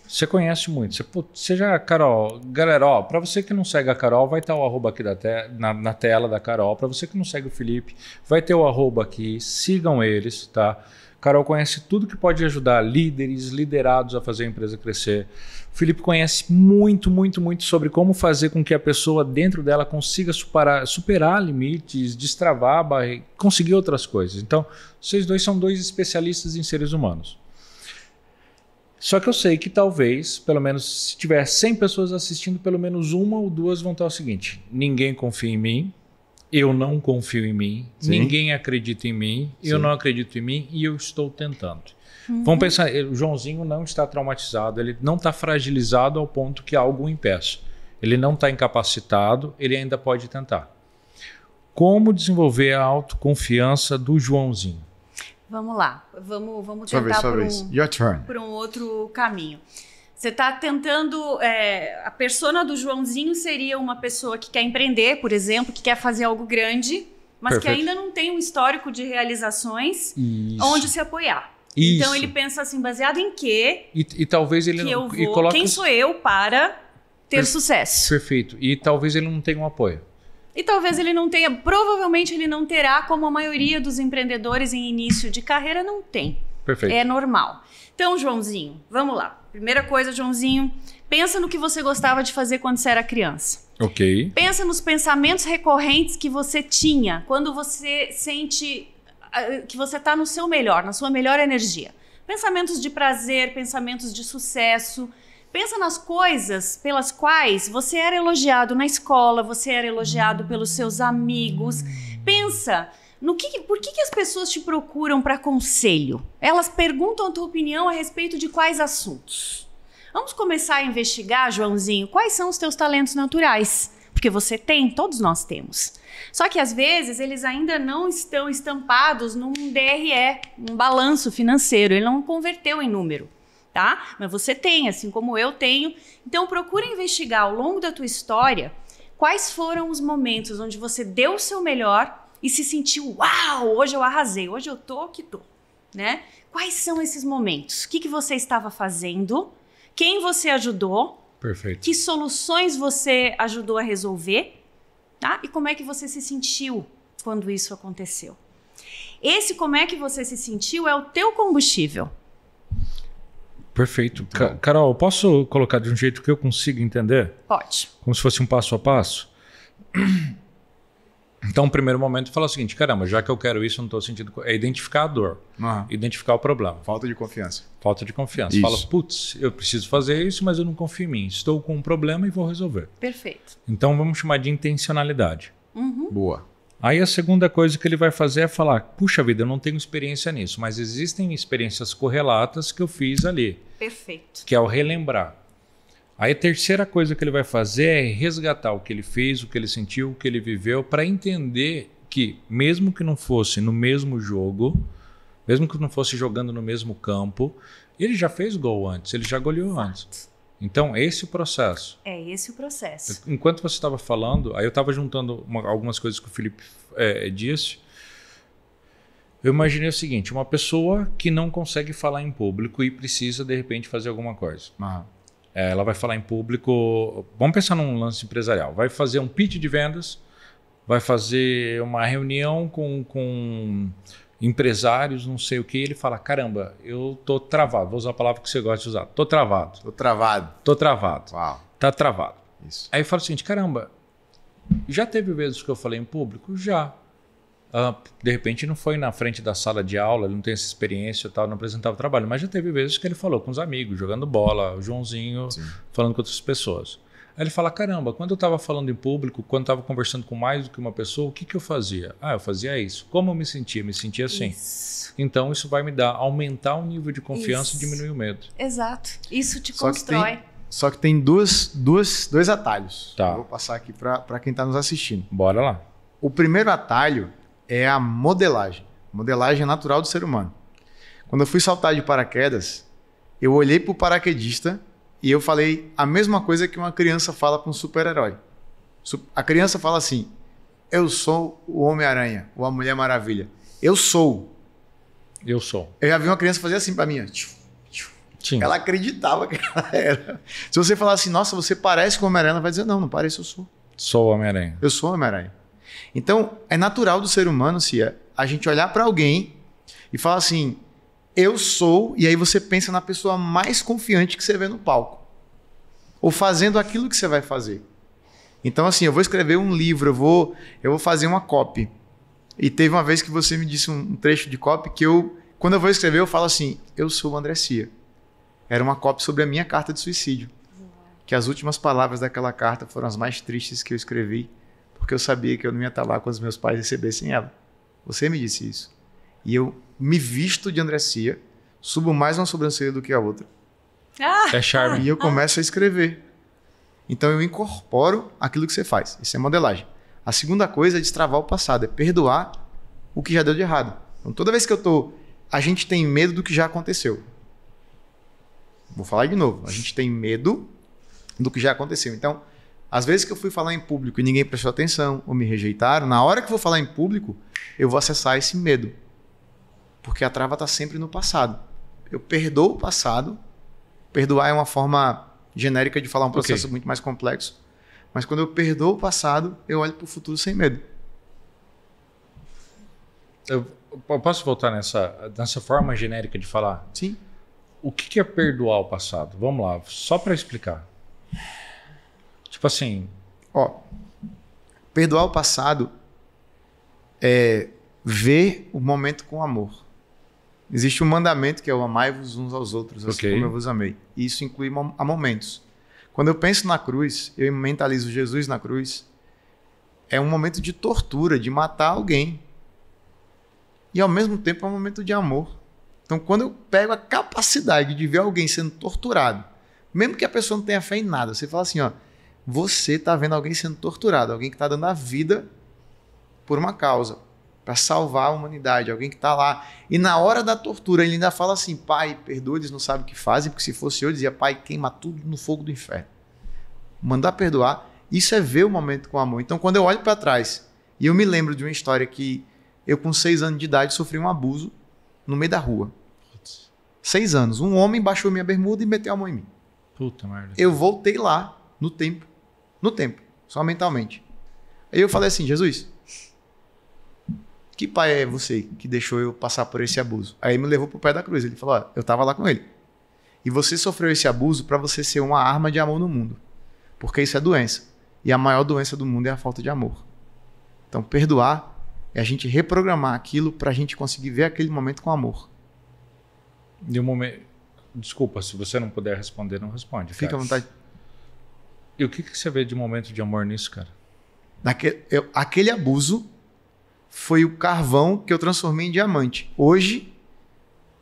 Você conhece muito. Você já, Carol... Galera, ó, para você que não segue a Carol, vai estar o arroba aqui na tela da Carol. Para você que não segue o Felipe, vai ter o arroba aqui. Sigam eles, tá? Carol conhece tudo que pode ajudar líderes, liderados a fazer a empresa crescer. O Felipe conhece muito, muito, muito sobre como fazer com que a pessoa dentro dela consiga superar limites, destravar, conseguir outras coisas. Então, vocês dois são dois especialistas em seres humanos. Só que eu sei que talvez, pelo menos se tiver 100 pessoas assistindo, pelo menos 1 ou 2 vão estar o seguinte: ninguém confia em mim, eu não confio em mim, ninguém acredita em mim, eu não acredito em mim e eu estou tentando. Vamos pensar, o Joãozinho não está traumatizado, ele não está fragilizado ao ponto que algo o impeça. Ele não está incapacitado, ele ainda pode tentar. Como desenvolver a autoconfiança do Joãozinho? Vamos lá, vamos tentar por um outro caminho. Você está tentando... a persona do Joãozinho seria uma pessoa que quer empreender, por exemplo, que quer fazer algo grande, mas que ainda não tem um histórico de realizações onde se apoiar. Isso. Então ele pensa assim, baseado em quê? E talvez ele que não... eu vou, quem sou eu para ter sucesso? Perfeito. E talvez ele não tenha um apoio. E talvez ele não tenha... Provavelmente ele não terá, como a maioria dos empreendedores em início de carreira não tem. Perfeito. É normal. Então, Joãozinho, vamos lá. Primeira coisa, Joãozinho, pensa no que você gostava de fazer quando você era criança. Ok. Pensa nos pensamentos recorrentes que você tinha quando você sente que você está no seu melhor, na sua melhor energia. Pensamentos de prazer, pensamentos de sucesso. Pensa nas coisas pelas quais você era elogiado na escola, você era elogiado pelos seus amigos. Pensa... Por que as pessoas te procuram para conselho? Elas perguntam a tua opinião a respeito de quais assuntos? Vamos começar a investigar, Joãozinho, quais são os teus talentos naturais? Porque você tem, todos nós temos. Só que às vezes eles ainda não estão estampados num DRE, um balanço financeiro, ele não converteu em número, tá? Mas você tem, assim como eu tenho. Então procura investigar ao longo da tua história quais foram os momentos onde você deu o seu melhor e se sentiu, uau, hoje eu arrasei, hoje eu tô que tô, né? Quais são esses momentos? O que você estava fazendo? Quem você ajudou? Perfeito. Que soluções você ajudou a resolver? Tá? E como é que você se sentiu quando isso aconteceu? Esse como é que você se sentiu é o teu combustível. Perfeito. Carol, posso colocar de um jeito que eu consiga entender? Pode. Como se fosse um passo a passo? Então, no primeiro momento, fala o seguinte: caramba, já que eu quero isso, eu não estou sentindo. É identificar a dor, identificar o problema. Falta de confiança. Falta de confiança. Isso. Fala, putz, eu preciso fazer isso, mas eu não confio em mim. Estou com um problema e vou resolver. Perfeito. Então, vamos chamar de intencionalidade. Boa. Aí a segunda coisa que ele vai fazer é falar: puxa vida, eu não tenho experiência nisso, mas existem experiências correlatas que eu fiz ali. Perfeito. Que é o relembrar. Aí a terceira coisa que ele vai fazer é resgatar o que ele fez, o que ele sentiu, o que ele viveu, para entender que, mesmo que não fosse no mesmo jogo, mesmo que não fosse jogando no mesmo campo, ele já fez gol antes, ele já goleou antes. Então, esse é o processo. É esse o processo. Enquanto você estava falando, aí eu estava juntando algumas coisas que o Felipe disse. Eu imaginei o seguinte: uma pessoa que não consegue falar em público e precisa, de repente, fazer alguma coisa. Ela vai falar em público. Vamos pensar num lance empresarial. Vai fazer um pitch de vendas, vai fazer uma reunião com empresários, não sei o que. Ele fala: caramba, eu tô travado. Vou usar a palavra que você gosta de usar. Tô travado. Tô travado. Uau. Tá travado. Isso. Aí eu falo o seguinte: caramba, já teve vezes que eu falei em público? Já. De repente não foi na frente da sala de aula, ele não tem essa experiência e tal, não apresentava trabalho, mas já teve vezes que ele falou com os amigos, jogando bola, o Joãozinho, falando com outras pessoas. Aí ele fala: caramba, quando eu estava falando em público, quando eu estava conversando com mais do que uma pessoa, o que eu fazia? Eu fazia isso. Como eu me sentia? Me sentia assim. Isso. Então isso vai me aumentar o nível de confiança e diminuir o medo. Exato. Isso te constrói. Só que tem dois atalhos. Tá. Eu vou passar aqui para quem está nos assistindo. Bora lá. O primeiro atalho é a modelagem. Modelagem natural do ser humano. Quando eu fui saltar de paraquedas, eu olhei para o paraquedista e eu falei a mesma coisa que uma criança fala para um super-herói. A criança fala assim: eu sou o Homem-Aranha ou a Mulher Maravilha. Eu sou. Eu sou. Eu já vi uma criança fazer assim para mim. Sim. Ela acreditava que ela era. Se você falar assim: nossa, você parece com o Homem-Aranha, ela vai dizer: não, não parece, eu sou. Sou o Homem-Aranha. Eu sou o Homem-Aranha. Então, é natural do ser humano, Cia, a gente olhar para alguém e falar assim: eu sou, e aí você pensa na pessoa mais confiante que você vê no palco. Ou fazendo aquilo que você vai fazer. Então, assim, eu vou escrever um livro, eu vou fazer uma copy. E teve uma vez que você me disse um trecho de copy que quando eu vou escrever, eu falo assim: eu sou o André Cia. Era uma copy sobre a minha carta de suicídio. Que as últimas palavras daquela carta foram as mais tristes que eu escrevi, porque eu sabia que eu não ia estar lá quando os meus pais recebessem ela. Você me disse isso. E eu me visto de André Cia, subo mais uma sobrancelha do que a outra. É charme. E eu começo a escrever. Então eu incorporo aquilo que você faz. Isso é modelagem. A segunda coisa é destravar o passado, é perdoar o que já deu de errado. Então toda vez que a gente tem medo do que já aconteceu. Vou falar de novo. A gente tem medo do que já aconteceu. Então, às vezes que eu fui falar em público e ninguém prestou atenção ou me rejeitaram, na hora que eu vou falar em público, eu vou acessar esse medo. Porque a trava está sempre no passado. Eu perdoo o passado. Perdoar é uma forma genérica de falar um processo muito mais complexo. Mas quando eu perdoo o passado, eu olho para o futuro sem medo. Eu posso voltar nessa forma genérica de falar? Sim. O que é perdoar o passado? Vamos lá, só para explicar. Tipo assim... Perdoar o passado é ver o momento com amor. Existe um mandamento que é o amai-vos uns aos outros, assim como eu vos amei. E isso inclui a momentos. Quando eu penso na cruz, eu mentalizo Jesus na cruz, é um momento de tortura, de matar alguém. E ao mesmo tempo é um momento de amor. Então quando eu pego a capacidade de ver alguém sendo torturado, mesmo que a pessoa não tenha fé em nada, você fala assim, você está vendo alguém sendo torturado, alguém que está dando a vida por uma causa, para salvar a humanidade, alguém que está lá. E na hora da tortura ele ainda fala assim: Pai, perdoa, eles não sabem o que fazem, porque se fosse eu, dizia: Pai, queima tudo no fogo do inferno. Mandar perdoar, isso é ver o momento com amor. Então quando eu olho para trás e eu me lembro de uma história que eu com 6 anos de idade sofri um abuso no meio da rua. 6 anos. Um homem baixou minha bermuda e meteu a mão em mim. Puta merda. Eu voltei lá no tempo, só mentalmente. Aí eu falei assim: Jesus, que pai é você que deixou eu passar por esse abuso? Aí ele me levou pro pé da cruz. Ele falou: eu estava lá com ele. E você sofreu esse abuso para você ser uma arma de amor no mundo. Porque isso é doença. E a maior doença do mundo é a falta de amor. Então, perdoar é a gente reprogramar aquilo para a gente conseguir ver aquele momento com amor. E o momento... Desculpa, se você não puder responder, não responde. Fica à vontade. E o que você vê de momento de amor nisso, cara? Aquele abuso foi o carvão que eu transformei em diamante. Hoje,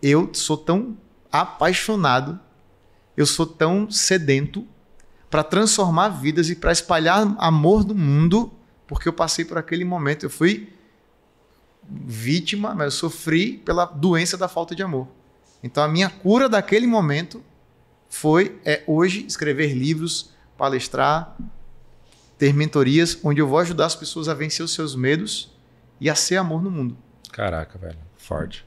eu sou tão apaixonado, eu sou tão sedento para transformar vidas e para espalhar amor no mundo, porque eu passei por aquele momento. Eu fui vítima, mas eu sofri pela doença da falta de amor. Então, a minha cura daquele momento é hoje escrever livros, palestrar, ter mentorias, onde eu vou ajudar as pessoas a vencer os seus medos e a ser amor no mundo. Caraca, velho. Forte.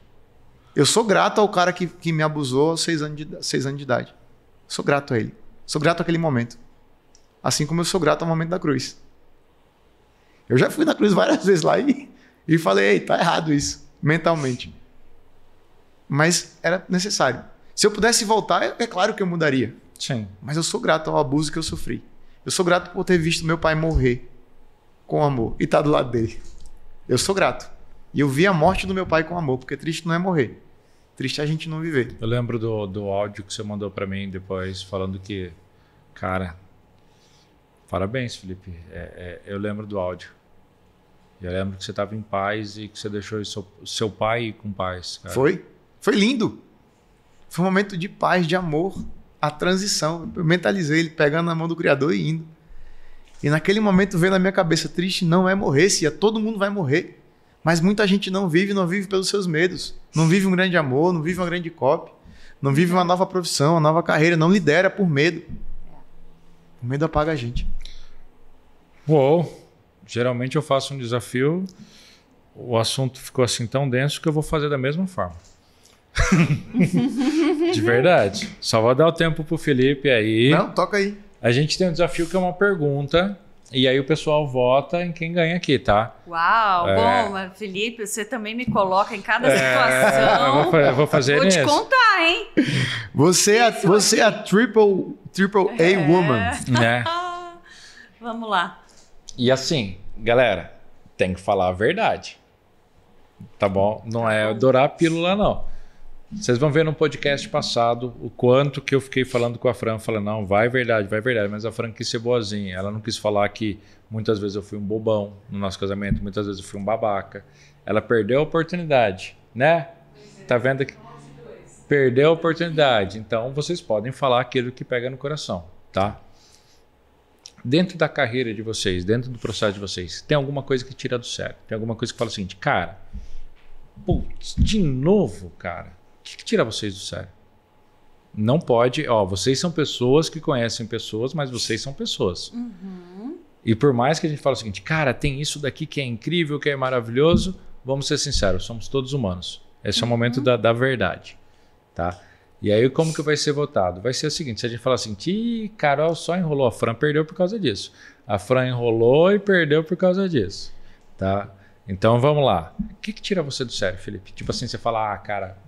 Eu sou grato ao cara que me abusou aos 6 anos de idade. Sou grato a ele. Sou grato àquele momento. Assim como eu sou grato ao momento da cruz. Eu já fui na cruz várias vezes lá e falei, ei, tá errado isso, mentalmente. Mas era necessário. Se eu pudesse voltar, é claro que eu mudaria. Sim. Mas eu sou grato ao abuso que eu sofri. Eu sou grato por ter visto meu pai morrer com amor e estar do lado dele. Eu sou grato. E eu vi a morte do meu pai com amor, porque triste não é morrer. Triste é a gente não viver. Eu lembro do áudio que você mandou para mim depois, falando que, cara, parabéns, Felipe. Eu lembro do áudio. Eu lembro que você estava em paz e que você deixou seu pai ir com paz. Cara. Foi lindo. Foi um momento de paz, de amor, a transição. Eu mentalizei ele pegando na mão do Criador e indo. E naquele momento veio na minha cabeça, triste não é morrer, todo mundo vai morrer. Mas muita gente não vive pelos seus medos. Não vive um grande amor, não vive uma grande copy, não vive uma nova profissão, uma nova carreira, não lidera por medo. O medo apaga a gente. Uou! Geralmente eu faço um desafio, o assunto ficou assim tão denso que eu vou fazer da mesma forma. De verdade. Só vou dar o tempo pro Felipe aí. Não, toca aí. A gente tem um desafio que é uma pergunta e aí o pessoal vota em quem ganha aqui, tá? Uau, bom, mas Felipe, você também me coloca em cada situação. Eu vou fazer vou nisso. te contar, hein? Você é a triple A woman. Né? Vamos lá. E assim, galera, tem que falar a verdade. Tá bom? Não é dourar a pílula, não. Vocês vão ver no podcast passado o quanto que eu fiquei falando com a Fran, falando, não, vai verdade, mas a Fran quis ser boazinha. Ela não quis falar que muitas vezes eu fui um bobão no nosso casamento, muitas vezes eu fui um babaca. Ela perdeu a oportunidade, né? Tá vendo aqui? Perdeu a oportunidade. Então, vocês podem falar aquilo que pega no coração, tá? Dentro da carreira de vocês, dentro do processo de vocês, tem alguma coisa que tira do sério? Tem alguma coisa que fala o seguinte, cara, putz, de novo, cara? O que tira vocês do sério? Não pode... vocês são pessoas que conhecem pessoas, mas vocês são pessoas. Uhum. E por mais que a gente fale o seguinte, cara, tem isso daqui que é incrível, que é maravilhoso, vamos ser sinceros, somos todos humanos. Esse é o momento da verdade. Tá? E aí como que vai ser votado? Vai ser o seguinte, se a gente falar assim, Carol só enrolou, a Fran perdeu por causa disso. A Fran enrolou e perdeu por causa disso. Tá? Então vamos lá. O que tira você do sério, Felipe? Tipo assim, você fala, cara...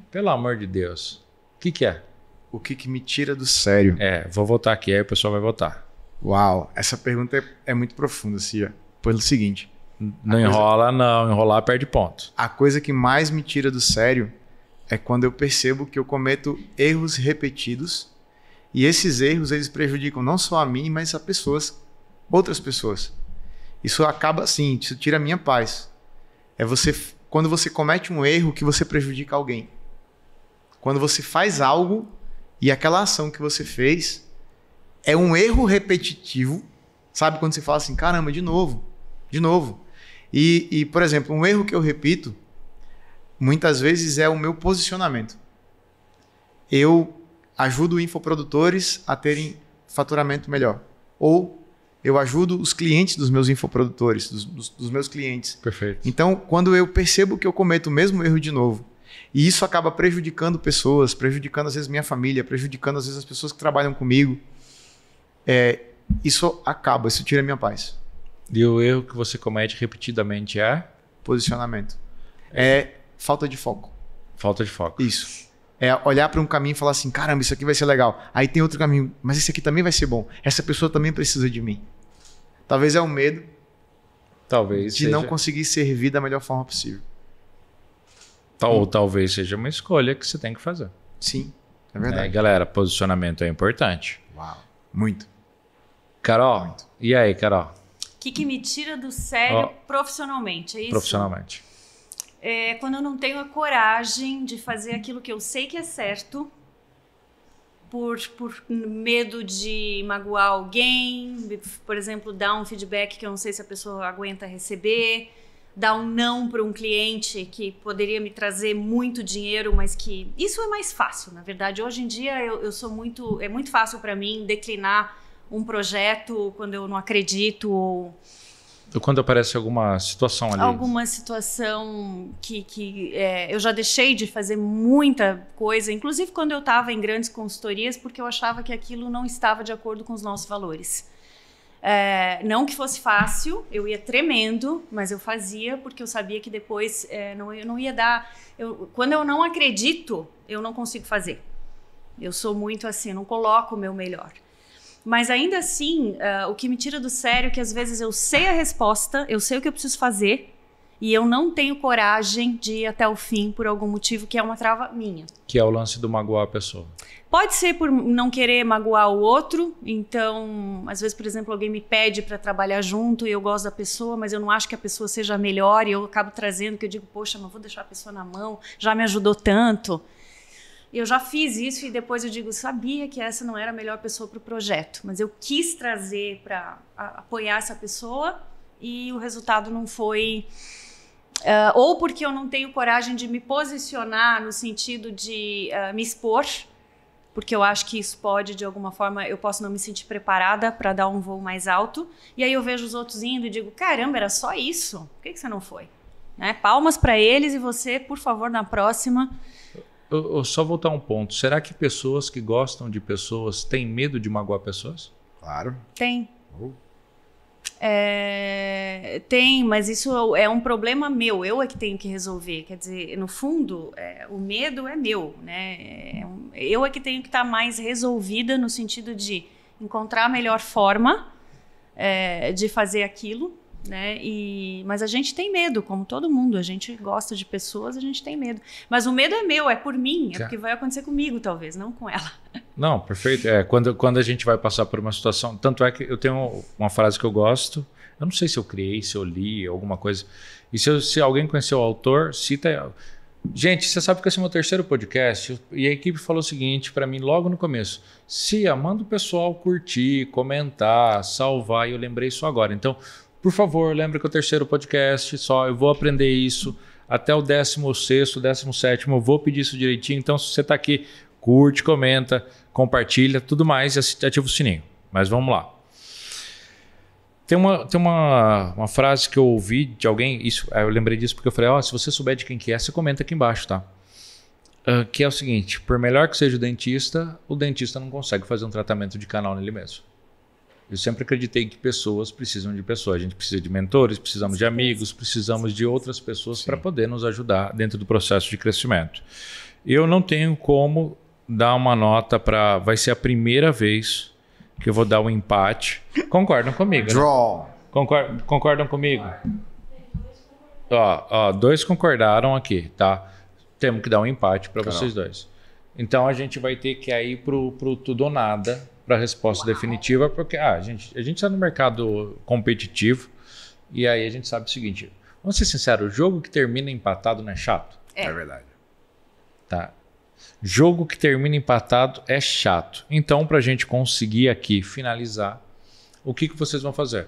Pelo amor de Deus. O que é? O que me tira do sério? Vou votar aqui, aí o pessoal vai votar. Uau, essa pergunta é muito profunda, Cia. Pelo seguinte. Não enrola, não. Enrolar perde ponto. A coisa que mais me tira do sério é quando eu percebo que eu cometo erros repetidos e esses erros, eles prejudicam não só a mim, mas a pessoas, outras pessoas. Isso acaba assim, isso tira a minha paz. Quando você comete um erro que você prejudica alguém. Quando você faz algo e aquela ação que você fez é um erro repetitivo, sabe? Quando você fala assim, caramba, de novo. E, por exemplo, um erro que eu repito, muitas vezes é o meu posicionamento. Eu ajudo infoprodutores a terem faturamento melhor. Ou eu ajudo os clientes dos meus infoprodutores, dos meus clientes. Perfeito. Então, quando eu percebo que eu cometo o mesmo erro de novo, e isso acaba prejudicando pessoas, prejudicando às vezes minha família, prejudicando às vezes as pessoas que trabalham comigo, isso tira a minha paz. E o erro que você comete repetidamente é? Posicionamento. É falta de foco. Falta de foco. Isso. É olhar para um caminho e falar assim, caramba, isso aqui vai ser legal. Aí tem outro caminho, mas esse aqui também vai ser bom. Essa pessoa também precisa de mim. Talvez é o medo de não conseguir servir da melhor forma possível. Ou talvez seja uma escolha que você tem que fazer. Sim, é verdade. Galera, posicionamento é importante. Uau, muito. Carol, Muito. E aí, Carol? O que me tira do sério profissionalmente, é isso? Profissionalmente. É quando eu não tenho a coragem de fazer aquilo que eu sei que é certo, por medo de magoar alguém, por exemplo, dar um feedback que eu não sei se a pessoa aguenta receber, dar um não para um cliente que poderia me trazer muito dinheiro, mas que isso é mais fácil, na verdade. Hoje em dia é muito fácil para mim declinar um projeto quando eu não acredito ou Quando aparece alguma situação ali. alguma situação que eu já deixei de fazer muita coisa, inclusive quando eu estava em grandes consultorias, porque eu achava que aquilo não estava de acordo com os nossos valores. Não que fosse fácil, eu ia tremendo, mas eu fazia porque eu sabia que depois eu não ia dar. Quando eu não acredito, eu não consigo fazer. Eu sou muito assim, não coloco o meu melhor. Mas ainda assim, o que me tira do sério é que às vezes eu sei a resposta, eu sei o que eu preciso fazer e eu não tenho coragem de ir até o fim por algum motivo que é uma trava minha. Que é o lance do magoar a pessoa. Pode ser por não querer magoar o outro, então, às vezes, por exemplo, alguém me pede para trabalhar junto e eu gosto da pessoa, mas eu não acho que a pessoa seja melhor e eu acabo trazendo, que eu digo, poxa, mas vou deixar a pessoa na mão, já me ajudou tanto. Eu já fiz isso e depois eu digo, sabia que essa não era a melhor pessoa para o projeto, mas eu quis trazer para apoiar essa pessoa e o resultado não foi... ou porque eu não tenho coragem de me posicionar no sentido de me expor, porque eu acho que isso pode, de alguma forma, eu posso não me sentir preparada para dar um voo mais alto, e aí eu vejo os outros indo e digo, caramba, era só isso? Por que você não foi? Palmas para eles e você, por favor, na próxima... Eu só voltar um ponto. Será que pessoas que gostam de pessoas têm medo de magoar pessoas? Claro. Tem. Tem, mas isso é um problema meu. Eu é que tenho que resolver. Quer dizer, no fundo, o medo é meu, né? Eu é que tenho que estar mais resolvida no sentido de encontrar a melhor forma de fazer aquilo. Né? Mas a gente tem medo, como todo mundo, a gente gosta de pessoas, a gente tem medo, mas o medo é meu, é por mim, porque vai acontecer comigo talvez, não com ela. Não, perfeito, quando a gente vai passar por uma situação, tanto é que eu tenho uma frase que eu gosto, eu não sei se eu criei, se eu li, alguma coisa, e se alguém conheceu o autor, cita... Gente, você sabe que esse é o meu terceiro podcast e a equipe falou o seguinte para mim logo no começo, Cia, manda o pessoal curtir, comentar, salvar, e eu lembrei isso agora, então por favor, lembre que é o terceiro podcast, eu vou aprender isso até o 16º, 17º, eu vou pedir isso direitinho. Então, se você está aqui, curte, comenta, compartilha, tudo mais e ativa o sininho. Mas vamos lá. Tem uma frase que eu ouvi de alguém, eu lembrei disso porque eu falei, se você souber de quem que é, você comenta aqui embaixo, tá? Que é o seguinte, por melhor que seja o dentista não consegue fazer um tratamento de canal nele mesmo. Eu sempre acreditei que pessoas precisam de pessoas. A gente precisa de mentores, precisamos de amigos, precisamos de outras pessoas para poder nos ajudar dentro do processo de crescimento. Eu não tenho como dar uma nota para... Vai ser a primeira vez que eu vou dar um empate. Concordam comigo, né? Draw. Concordam comigo? Dois concordaram aqui, tá? Temos que dar um empate para vocês dois. Então a gente vai ter que ir pro tudo ou nada para a resposta definitiva, porque a gente está no mercado competitivo e aí a gente sabe o seguinte, vamos ser sinceros, o jogo que termina empatado não é chato? É verdade. Tá. Jogo que termina empatado é chato. Então, para a gente conseguir aqui finalizar, o que vocês vão fazer?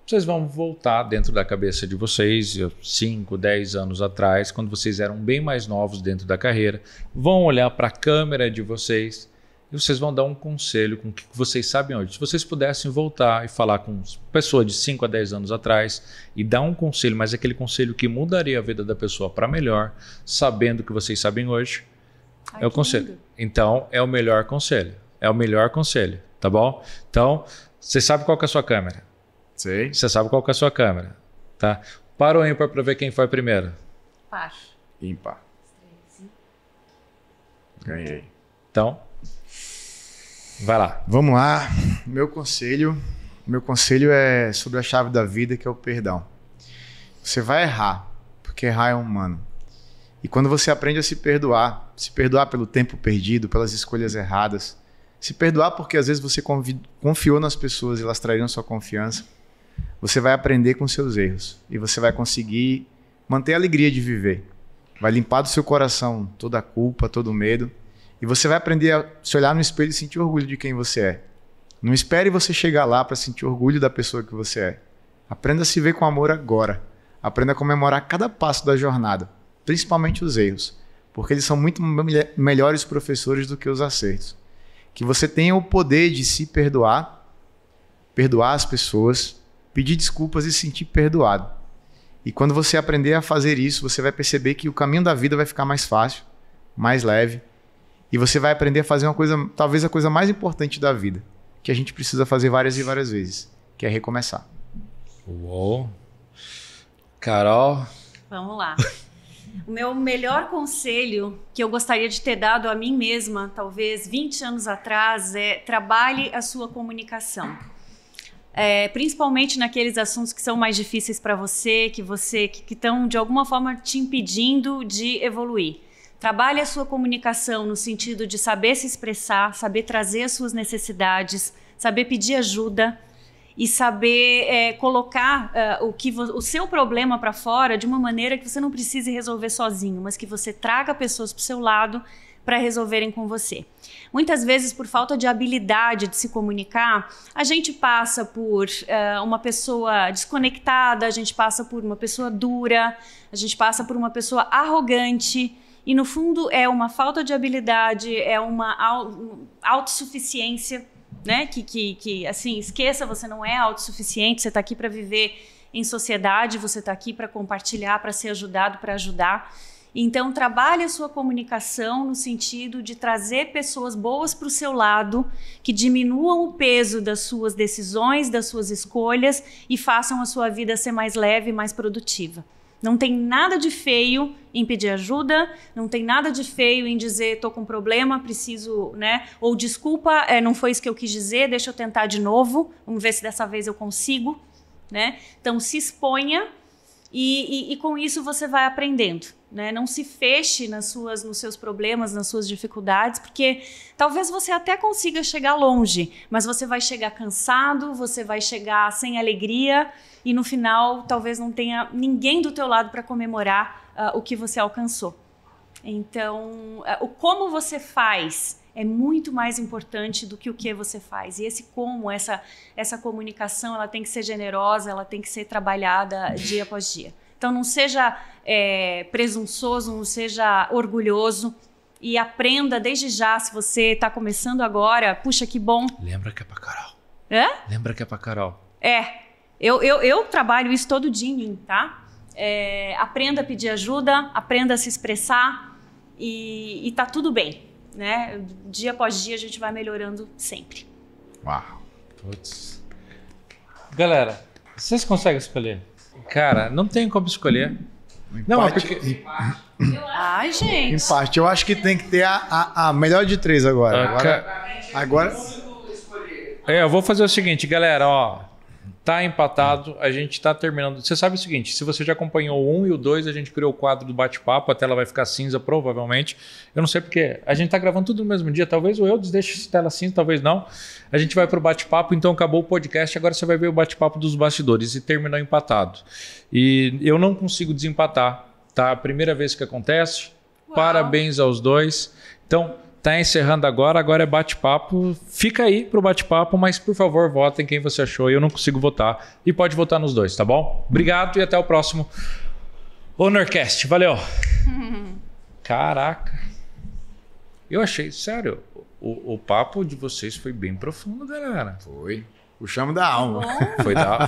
Vocês vão voltar dentro da cabeça de vocês, 5, 10 anos atrás, quando vocês eram bem mais novos dentro da carreira, vão olhar para a câmera de vocês e vocês vão dar um conselho com o que vocês sabem hoje. Se vocês pudessem voltar e falar com pessoa de 5 a 10 anos atrás e dar um conselho, mas aquele conselho que mudaria a vida da pessoa para melhor, sabendo o que vocês sabem hoje, é o conselho. Lindo. Então, é o melhor conselho. É o melhor conselho, tá bom? Então, você sabe qual que é a sua câmera? Sei. Você sabe qual que é a sua câmera, tá? Para ou ímpar para ver quem foi primeiro? Par. Ímpar. Ganhei. Então, vai lá. Vamos lá. Meu conselho é sobre a chave da vida, que é o perdão. Você vai errar, porque errar é humano. E quando você aprende a se perdoar pelo tempo perdido, pelas escolhas erradas, se perdoar porque às vezes você confiou nas pessoas e elas traíram sua confiança, você vai aprender com seus erros e você vai conseguir manter a alegria de viver. Vai limpar do seu coração toda a culpa, todo o medo, e você vai aprender a se olhar no espelho e sentir orgulho de quem você é. Não espere você chegar lá para sentir orgulho da pessoa que você é. Aprenda a se ver com amor agora. Aprenda a comemorar cada passo da jornada, principalmente os erros, porque eles são muito melhores professores do que os acertos. Que você tenha o poder de se perdoar as pessoas, pedir desculpas e se sentir perdoado. E quando você aprender a fazer isso, você vai perceber que o caminho da vida vai ficar mais fácil, mais leve, e você vai aprender a fazer uma coisa, talvez a coisa mais importante da vida, que a gente precisa fazer várias e várias vezes, que é recomeçar. Uou. Carol? Vamos lá. O meu melhor conselho que eu gostaria de ter dado a mim mesma, talvez 20 anos atrás, é: trabalhe a sua comunicação. Principalmente naqueles assuntos que são mais difíceis para você, que estão de alguma forma te impedindo de evoluir. Trabalhe a sua comunicação no sentido de saber se expressar, saber trazer as suas necessidades, saber pedir ajuda e saber colocar o seu problema para fora de uma maneira que você não precise resolver sozinho, mas que você traga pessoas para o seu lado para resolverem com você. Muitas vezes, por falta de habilidade de se comunicar, a gente passa por uma pessoa desconectada, a gente passa por uma pessoa dura, a gente passa por uma pessoa arrogante, e no fundo é uma falta de habilidade, é uma autossuficiência, né? Que assim, esqueça, você não é autossuficiente, você está aqui para viver em sociedade, você está aqui para compartilhar, para ser ajudado, para ajudar. Então, trabalhe a sua comunicação no sentido de trazer pessoas boas para o seu lado, que diminuam o peso das suas decisões, das suas escolhas e façam a sua vida ser mais leve e mais produtiva. Não tem nada de feio em pedir ajuda, não tem nada de feio em dizer estou com um problema, preciso, né? Ou desculpa, não foi isso que eu quis dizer, deixa eu tentar de novo, vamos ver se dessa vez eu consigo, né? Então, se exponha e com isso você vai aprendendo, né? Não se feche nos seus problemas, nas suas dificuldades, porque talvez você até consiga chegar longe, mas você vai chegar cansado, você vai chegar sem alegria e no final talvez não tenha ninguém do teu lado para comemorar o que você alcançou. Então, o como você faz é muito mais importante do que o que você faz. E esse como, essa comunicação, ela tem que ser generosa, ela tem que ser trabalhada dia após dia. Então, não seja presunçoso, não seja orgulhoso e aprenda desde já, se você está começando agora, puxa, que bom. Lembra que é pra Carol. Lembra que é pra Carol. Eu trabalho isso todo dia em mim, tá? Aprenda a pedir ajuda, aprenda a se expressar e tá tudo bem, né? Dia após dia a gente vai melhorando sempre. Uau. Putz. Galera, vocês conseguem escolher? Cara, não tem como escolher. Não, é porque... Ai, gente. Empate. Eu acho que tem que ter a melhor de três agora. Agora... Eu vou fazer o seguinte, galera, ó. Tá empatado, a gente tá terminando. Você sabe o seguinte, se você já acompanhou o 1 e o 2, a gente criou o quadro do bate-papo, a tela vai ficar cinza provavelmente. Eu não sei porque a gente tá gravando tudo no mesmo dia, talvez o Eudes deixe essa tela cinza, talvez não. A gente vai pro bate-papo, então acabou o podcast, agora você vai ver o bate-papo dos bastidores e terminou empatado. E eu não consigo desempatar, tá? A primeira vez que acontece. Uau. Parabéns aos dois. Então... tá encerrando agora é bate-papo. Fica aí pro bate-papo, mas por favor, votem quem você achou. Eu não consigo votar. E pode votar nos dois, tá bom? Obrigado e até o próximo Honorcast. Valeu! Caraca! Eu achei, sério, o papo de vocês foi bem profundo, galera. Foi. Puxamos da alma.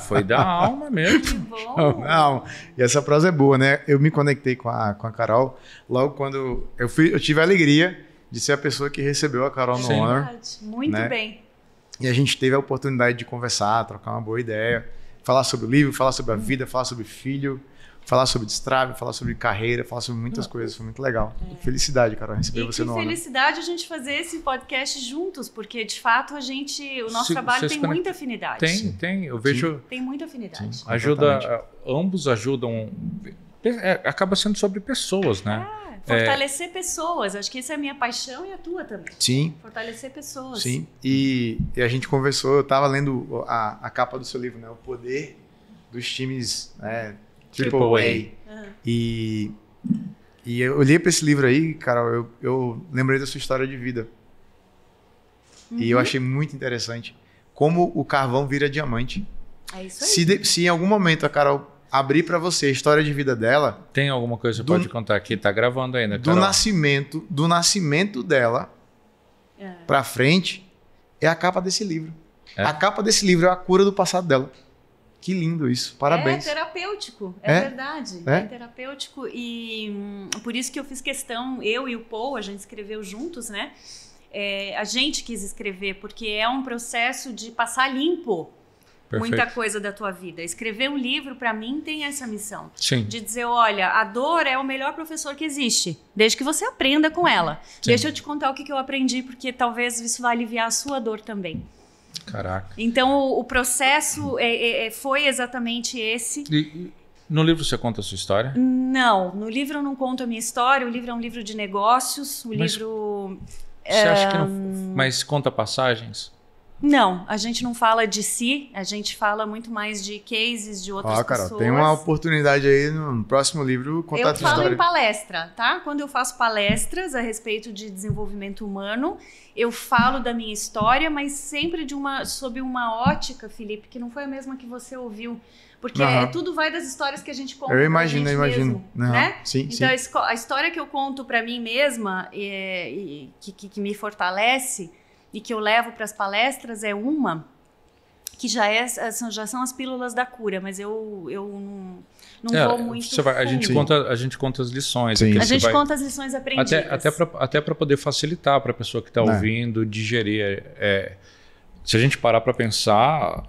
Foi da alma mesmo. Que bom. Não, e essa prosa é boa, né? Eu me conectei com a Carol logo quando eu tive a alegria de ser a pessoa que recebeu a Carol no Honor. Muito né? bem. E a gente teve a oportunidade de conversar, trocar uma boa ideia, falar sobre o livro, falar sobre a vida, falar sobre filho. falar sobre destrave, falar sobre carreira, falar sobre muitas coisas. Foi muito legal. Felicidade, Carol, receber você no Honor. E felicidade a gente fazer esse podcast juntos, porque de fato o nosso trabalho tem muita afinidade. Tem. Eu vejo... Tem muita afinidade. Sim, ambos ajudam... acaba sendo sobre pessoas, né? Fortalecer pessoas. Acho que essa é a minha paixão e a tua também. Sim. Fortalecer pessoas. Sim. E a gente conversou, eu estava lendo a capa do seu livro, né? O poder dos times... Triple A. E eu olhei para esse livro aí, Carol, eu lembrei da sua história de vida. E eu achei muito interessante como o carvão vira diamante. É isso aí. Se em algum momento a Carol abrir para você a história de vida dela... Tem alguma coisa que você pode contar aqui? Tá gravando ainda, Carol. Do nascimento dela para frente é a capa desse livro. A capa desse livro é a cura do passado dela. Que lindo isso, parabéns. É terapêutico, é verdade. É terapêutico e por isso que eu fiz questão, eu e o Paul, a gente escreveu juntos, né? A gente quis escrever, porque é um processo de passar limpo muita coisa da tua vida. Escrever um livro, para mim, tem essa missão. Sim. De dizer, olha, a dor é o melhor professor que existe, desde que você aprenda com ela. Sim. Deixa eu te contar o que eu aprendi, porque talvez isso vai aliviar a sua dor também. Caraca. Então, o processo foi exatamente esse. E no livro você conta a sua história? Não, no livro eu não conto a minha história. O livro é um livro de negócios. Você acha que não... Mas conta passagens? Não, a gente não fala de si. A gente fala muito mais de cases de outras pessoas. Carol, tem uma oportunidade aí no próximo livro contar a tua história. Eu falo em palestra, tá? Quando eu faço palestras a respeito de desenvolvimento humano, eu falo da minha história, mas sempre sob uma ótica, Felipe, que não foi a mesma que você ouviu. Porque tudo vai das histórias que a gente conta. Eu imagino. Mesmo, né? Sim, então, a história que eu conto para mim mesma, que me fortalece e que eu levo para as palestras, é uma que já são as pílulas da cura, mas eu não vou muito fundo. A gente conta as lições. Sim. A gente conta as lições aprendidas. Até para poder facilitar para a pessoa que está ouvindo digerir. Se a gente parar para pensar,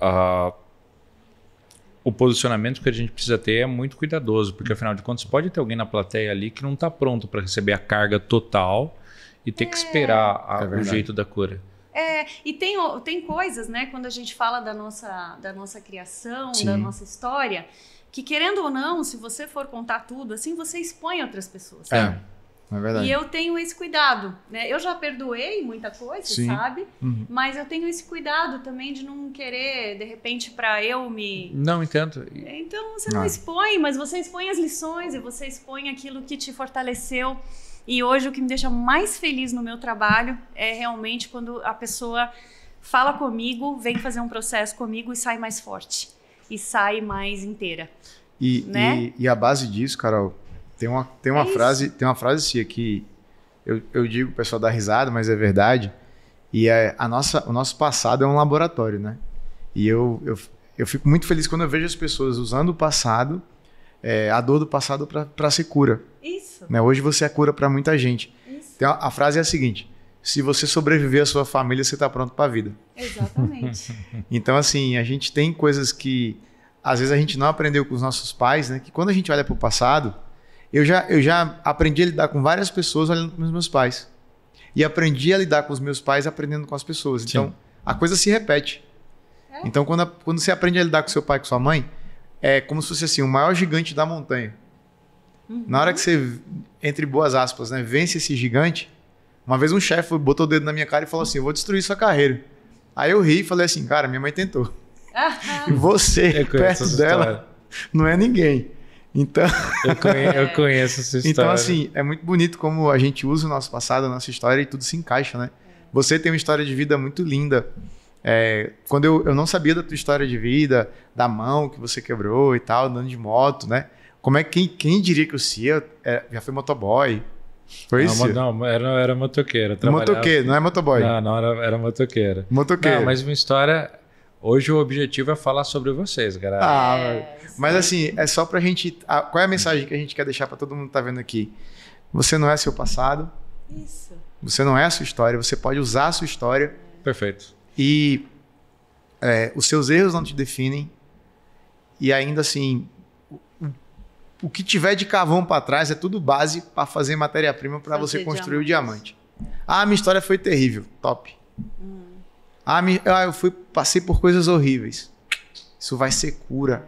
o posicionamento que a gente precisa ter é muito cuidadoso, porque afinal de contas pode ter alguém na plateia ali que não está pronto para receber a carga total e ter que esperar o jeito da cura. E tem coisas, né, quando a gente fala da nossa criação, da nossa história, que querendo ou não, se você for contar tudo, assim, você expõe outras pessoas. É verdade. E eu tenho esse cuidado, né? Eu já perdoei muita coisa, sabe? Mas eu tenho esse cuidado também de não querer, de repente, para eu me... Não, entendo. Então, você não expõe, mas você expõe as lições e você expõe aquilo que te fortaleceu. E hoje o que me deixa mais feliz no meu trabalho é realmente quando a pessoa fala comigo, vem fazer um processo comigo e sai mais forte. E sai mais inteira. E a base disso, Carol, tem uma frase assim, que eu digo, o pessoal dá risada, mas é verdade. E o nosso passado é um laboratório, né? E eu fico muito feliz quando eu vejo as pessoas usando o passado, a dor do passado para ser cura. Isso. Né? Hoje você é cura para muita gente. Isso. A frase é a seguinte: se você sobreviver à sua família, você está pronto para a vida. Exatamente. Então, assim, a gente tem coisas que às vezes a gente não aprendeu com os nossos pais, né? Que quando a gente olha para o passado, eu já aprendi a lidar com várias pessoas olhando para os meus pais. E aprendi a lidar com os meus pais aprendendo com as pessoas. Então, a coisa se repete. Então, quando você aprende a lidar com seu pai e com sua mãe, é como se fosse assim, o maior gigante da montanha. Na hora que você, entre boas aspas, né, vence esse gigante, uma vez um chefe botou o dedo na minha cara e falou assim: eu vou destruir sua carreira. Aí eu ri e falei assim: cara, minha mãe tentou. E você, perto dela, não é ninguém. Então, eu conheço essa história. Então, assim, é muito bonito como a gente usa o nosso passado, a nossa história e tudo se encaixa, né? Você tem uma história de vida muito linda. Quando eu não sabia da tua história de vida, da mão que você quebrou e tal, andando de moto, né? Como é que quem diria que o Cia já foi motoboy? Foi isso? Não, era motoqueira. Motoqueiro, não é motoboy? Não, era motoqueira. Motoqueiro. Não, mas uma história... Hoje o objetivo é falar sobre vocês, galera. Mas assim, é só pra gente... Qual é a mensagem que a gente quer deixar pra todo mundo que tá vendo aqui? Você não é seu passado. Isso. Você não é a sua história. Você pode usar a sua história. Perfeito. E os seus erros não te definem. E ainda assim... o que tiver de carvão para trás é tudo base para fazer matéria-prima para você construir o diamante. Ah, minha história foi terrível. Top. Eu passei por coisas horríveis. Isso vai ser cura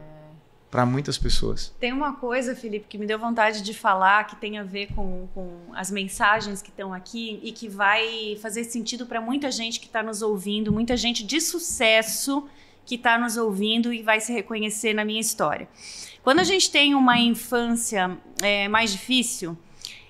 para muitas pessoas. Tem uma coisa, Felipe, que me deu vontade de falar, que tem a ver com as mensagens que estão aqui e que vai fazer sentido para muita gente que está nos ouvindo, muita gente de sucesso que está nos ouvindo e vai se reconhecer na minha história. Quando a gente tem uma infância mais difícil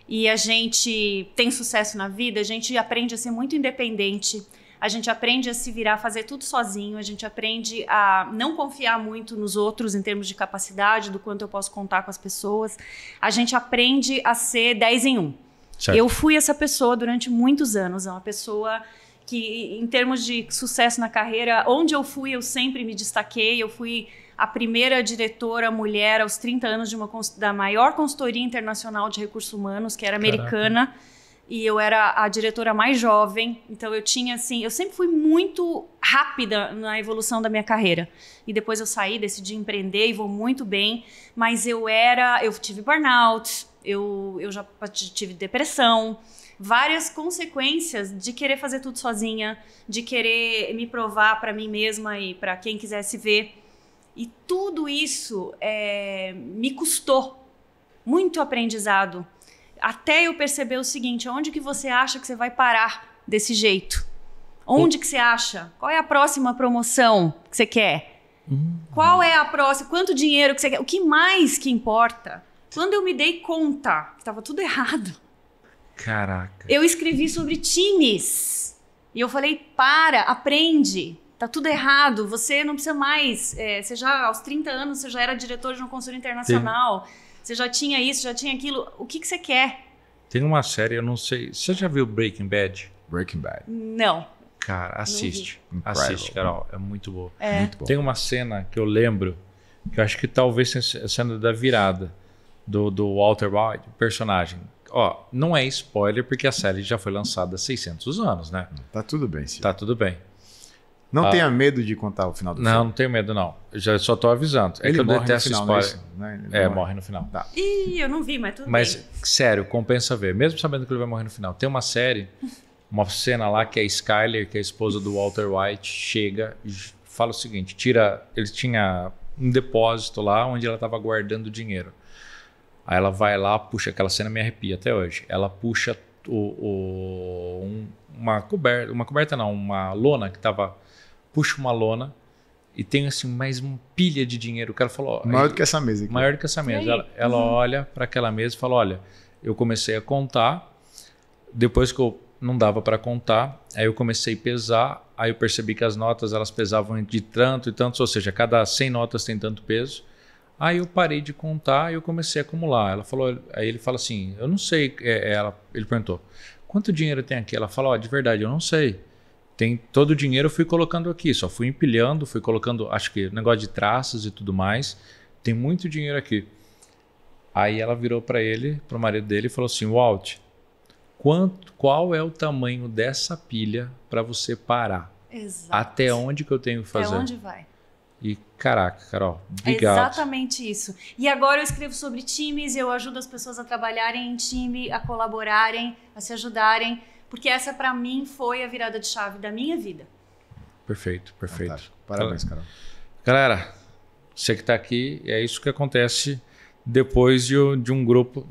e a gente tem sucesso na vida, a gente aprende a ser muito independente. A gente aprende a se virar, a fazer tudo sozinho, a gente aprende a não confiar muito nos outros em termos de capacidade, do quanto eu posso contar com as pessoas. A gente aprende a ser 10 em 1. Certo. Eu fui essa pessoa durante muitos anos, é uma pessoa que, em termos de sucesso na carreira, onde eu fui, eu sempre me destaquei. Eu fui a primeira diretora mulher aos 30 anos da maior consultoria internacional de recursos humanos, que era americana. Caraca. E eu era a diretora mais jovem, então eu tinha assim, eu sempre fui muito rápida na evolução da minha carreira. E depois eu saí, decidi empreender e vou muito bem, mas eu tive burnout, eu já tive depressão, várias consequências de querer fazer tudo sozinha, de querer me provar para mim mesma e para quem quisesse ver. E tudo isso me custou muito aprendizado. Até eu perceber o seguinte, onde que você acha que você vai parar desse jeito? Onde que você acha? Qual é a próxima promoção que você quer? Qual é a próxima? Quanto dinheiro que você quer? O que mais que importa? Quando eu me dei conta que estava tudo errado. Caraca. Eu escrevi sobre times. E eu falei, aprende. Tá tudo errado. Você não precisa mais. Você já, aos 30 anos, você já era diretor de uma consultoria internacional. Sim. Você já tinha isso, já tinha aquilo. O que você quer? Tem uma série, eu não sei. Você já viu Breaking Bad? Breaking Bad. Não. Cara, assiste. Assiste, Carol. É muito boa. Muito bom. Tem uma cena que eu lembro, que eu acho que talvez seja a cena da virada do Walter White, personagem. Ó, não é spoiler, porque a série já foi lançada há 600 anos, né? Tá tudo bem, Ciro. Tá tudo bem. Não tenha medo de contar o final do filme. Não tenho medo, não. Eu já só tô avisando. Ele que eu morre detesto no final, spoiler. Morre no final. Tá. Ih, eu não vi, mas tudo bem. Mas, sério, compensa ver. Mesmo sabendo que ele vai morrer no final. Tem uma série, uma cena lá que a Skyler, que é a esposa do Walter White, chega e fala o seguinte, ele tinha um depósito lá onde ela estava guardando dinheiro. Aí ela vai lá, puxa, aquela cena me arrepia até hoje. Ela puxa uma lona que estava... Puxa uma lona e tem assim mais uma pilha de dinheiro. O cara falou... Maior do que essa mesa aqui. Maior do que essa mesa. Ela olha para aquela mesa e fala, olha, eu comecei a contar, depois que eu não dava para contar, aí eu comecei a pesar, aí eu percebi que as notas elas pesavam de tanto e tanto, ou seja, cada 100 notas tem tanto peso. Aí eu parei de contar e eu comecei a acumular. Ela falou, aí ele fala assim, eu não sei, ele perguntou, quanto dinheiro tem aqui? Ela falou, de verdade, eu não sei. Tem todo o dinheiro eu fui colocando aqui, só fui empilhando, fui colocando, acho que negócio de traças e tudo mais. Tem muito dinheiro aqui. Aí ela virou para ele, para o marido dele e falou assim, Walt, qual é o tamanho dessa pilha para você parar? Exato. Até onde que eu tenho que fazer? Até onde vai? E caraca, Carol, obrigado. É exatamente isso. E agora eu escrevo sobre times, eu ajudo as pessoas a trabalharem em time, a colaborarem, a se ajudarem. Porque essa, para mim, foi a virada de chave da minha vida. Perfeito. Fantástico. Parabéns, Carol. Galera, você que está aqui, é isso que acontece depois de um grupo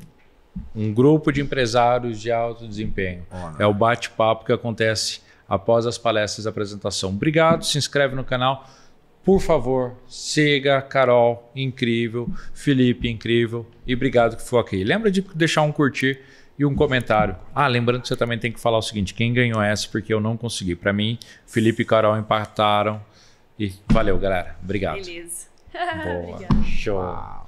de empresários de alto desempenho. É o bate-papo que acontece após as palestras e apresentação. Obrigado, se inscreve no canal. Por favor, siga Carol, incrível, Felipe, incrível. E obrigado que ficou aqui. Lembra de deixar um curtir e um comentário. Lembrando que você também tem que falar o seguinte, quem ganhou essa porque eu não consegui. Para mim, Felipe e Carol empataram. E valeu, galera. Obrigado. Beleza. Boa. Obrigada. Show. Uau.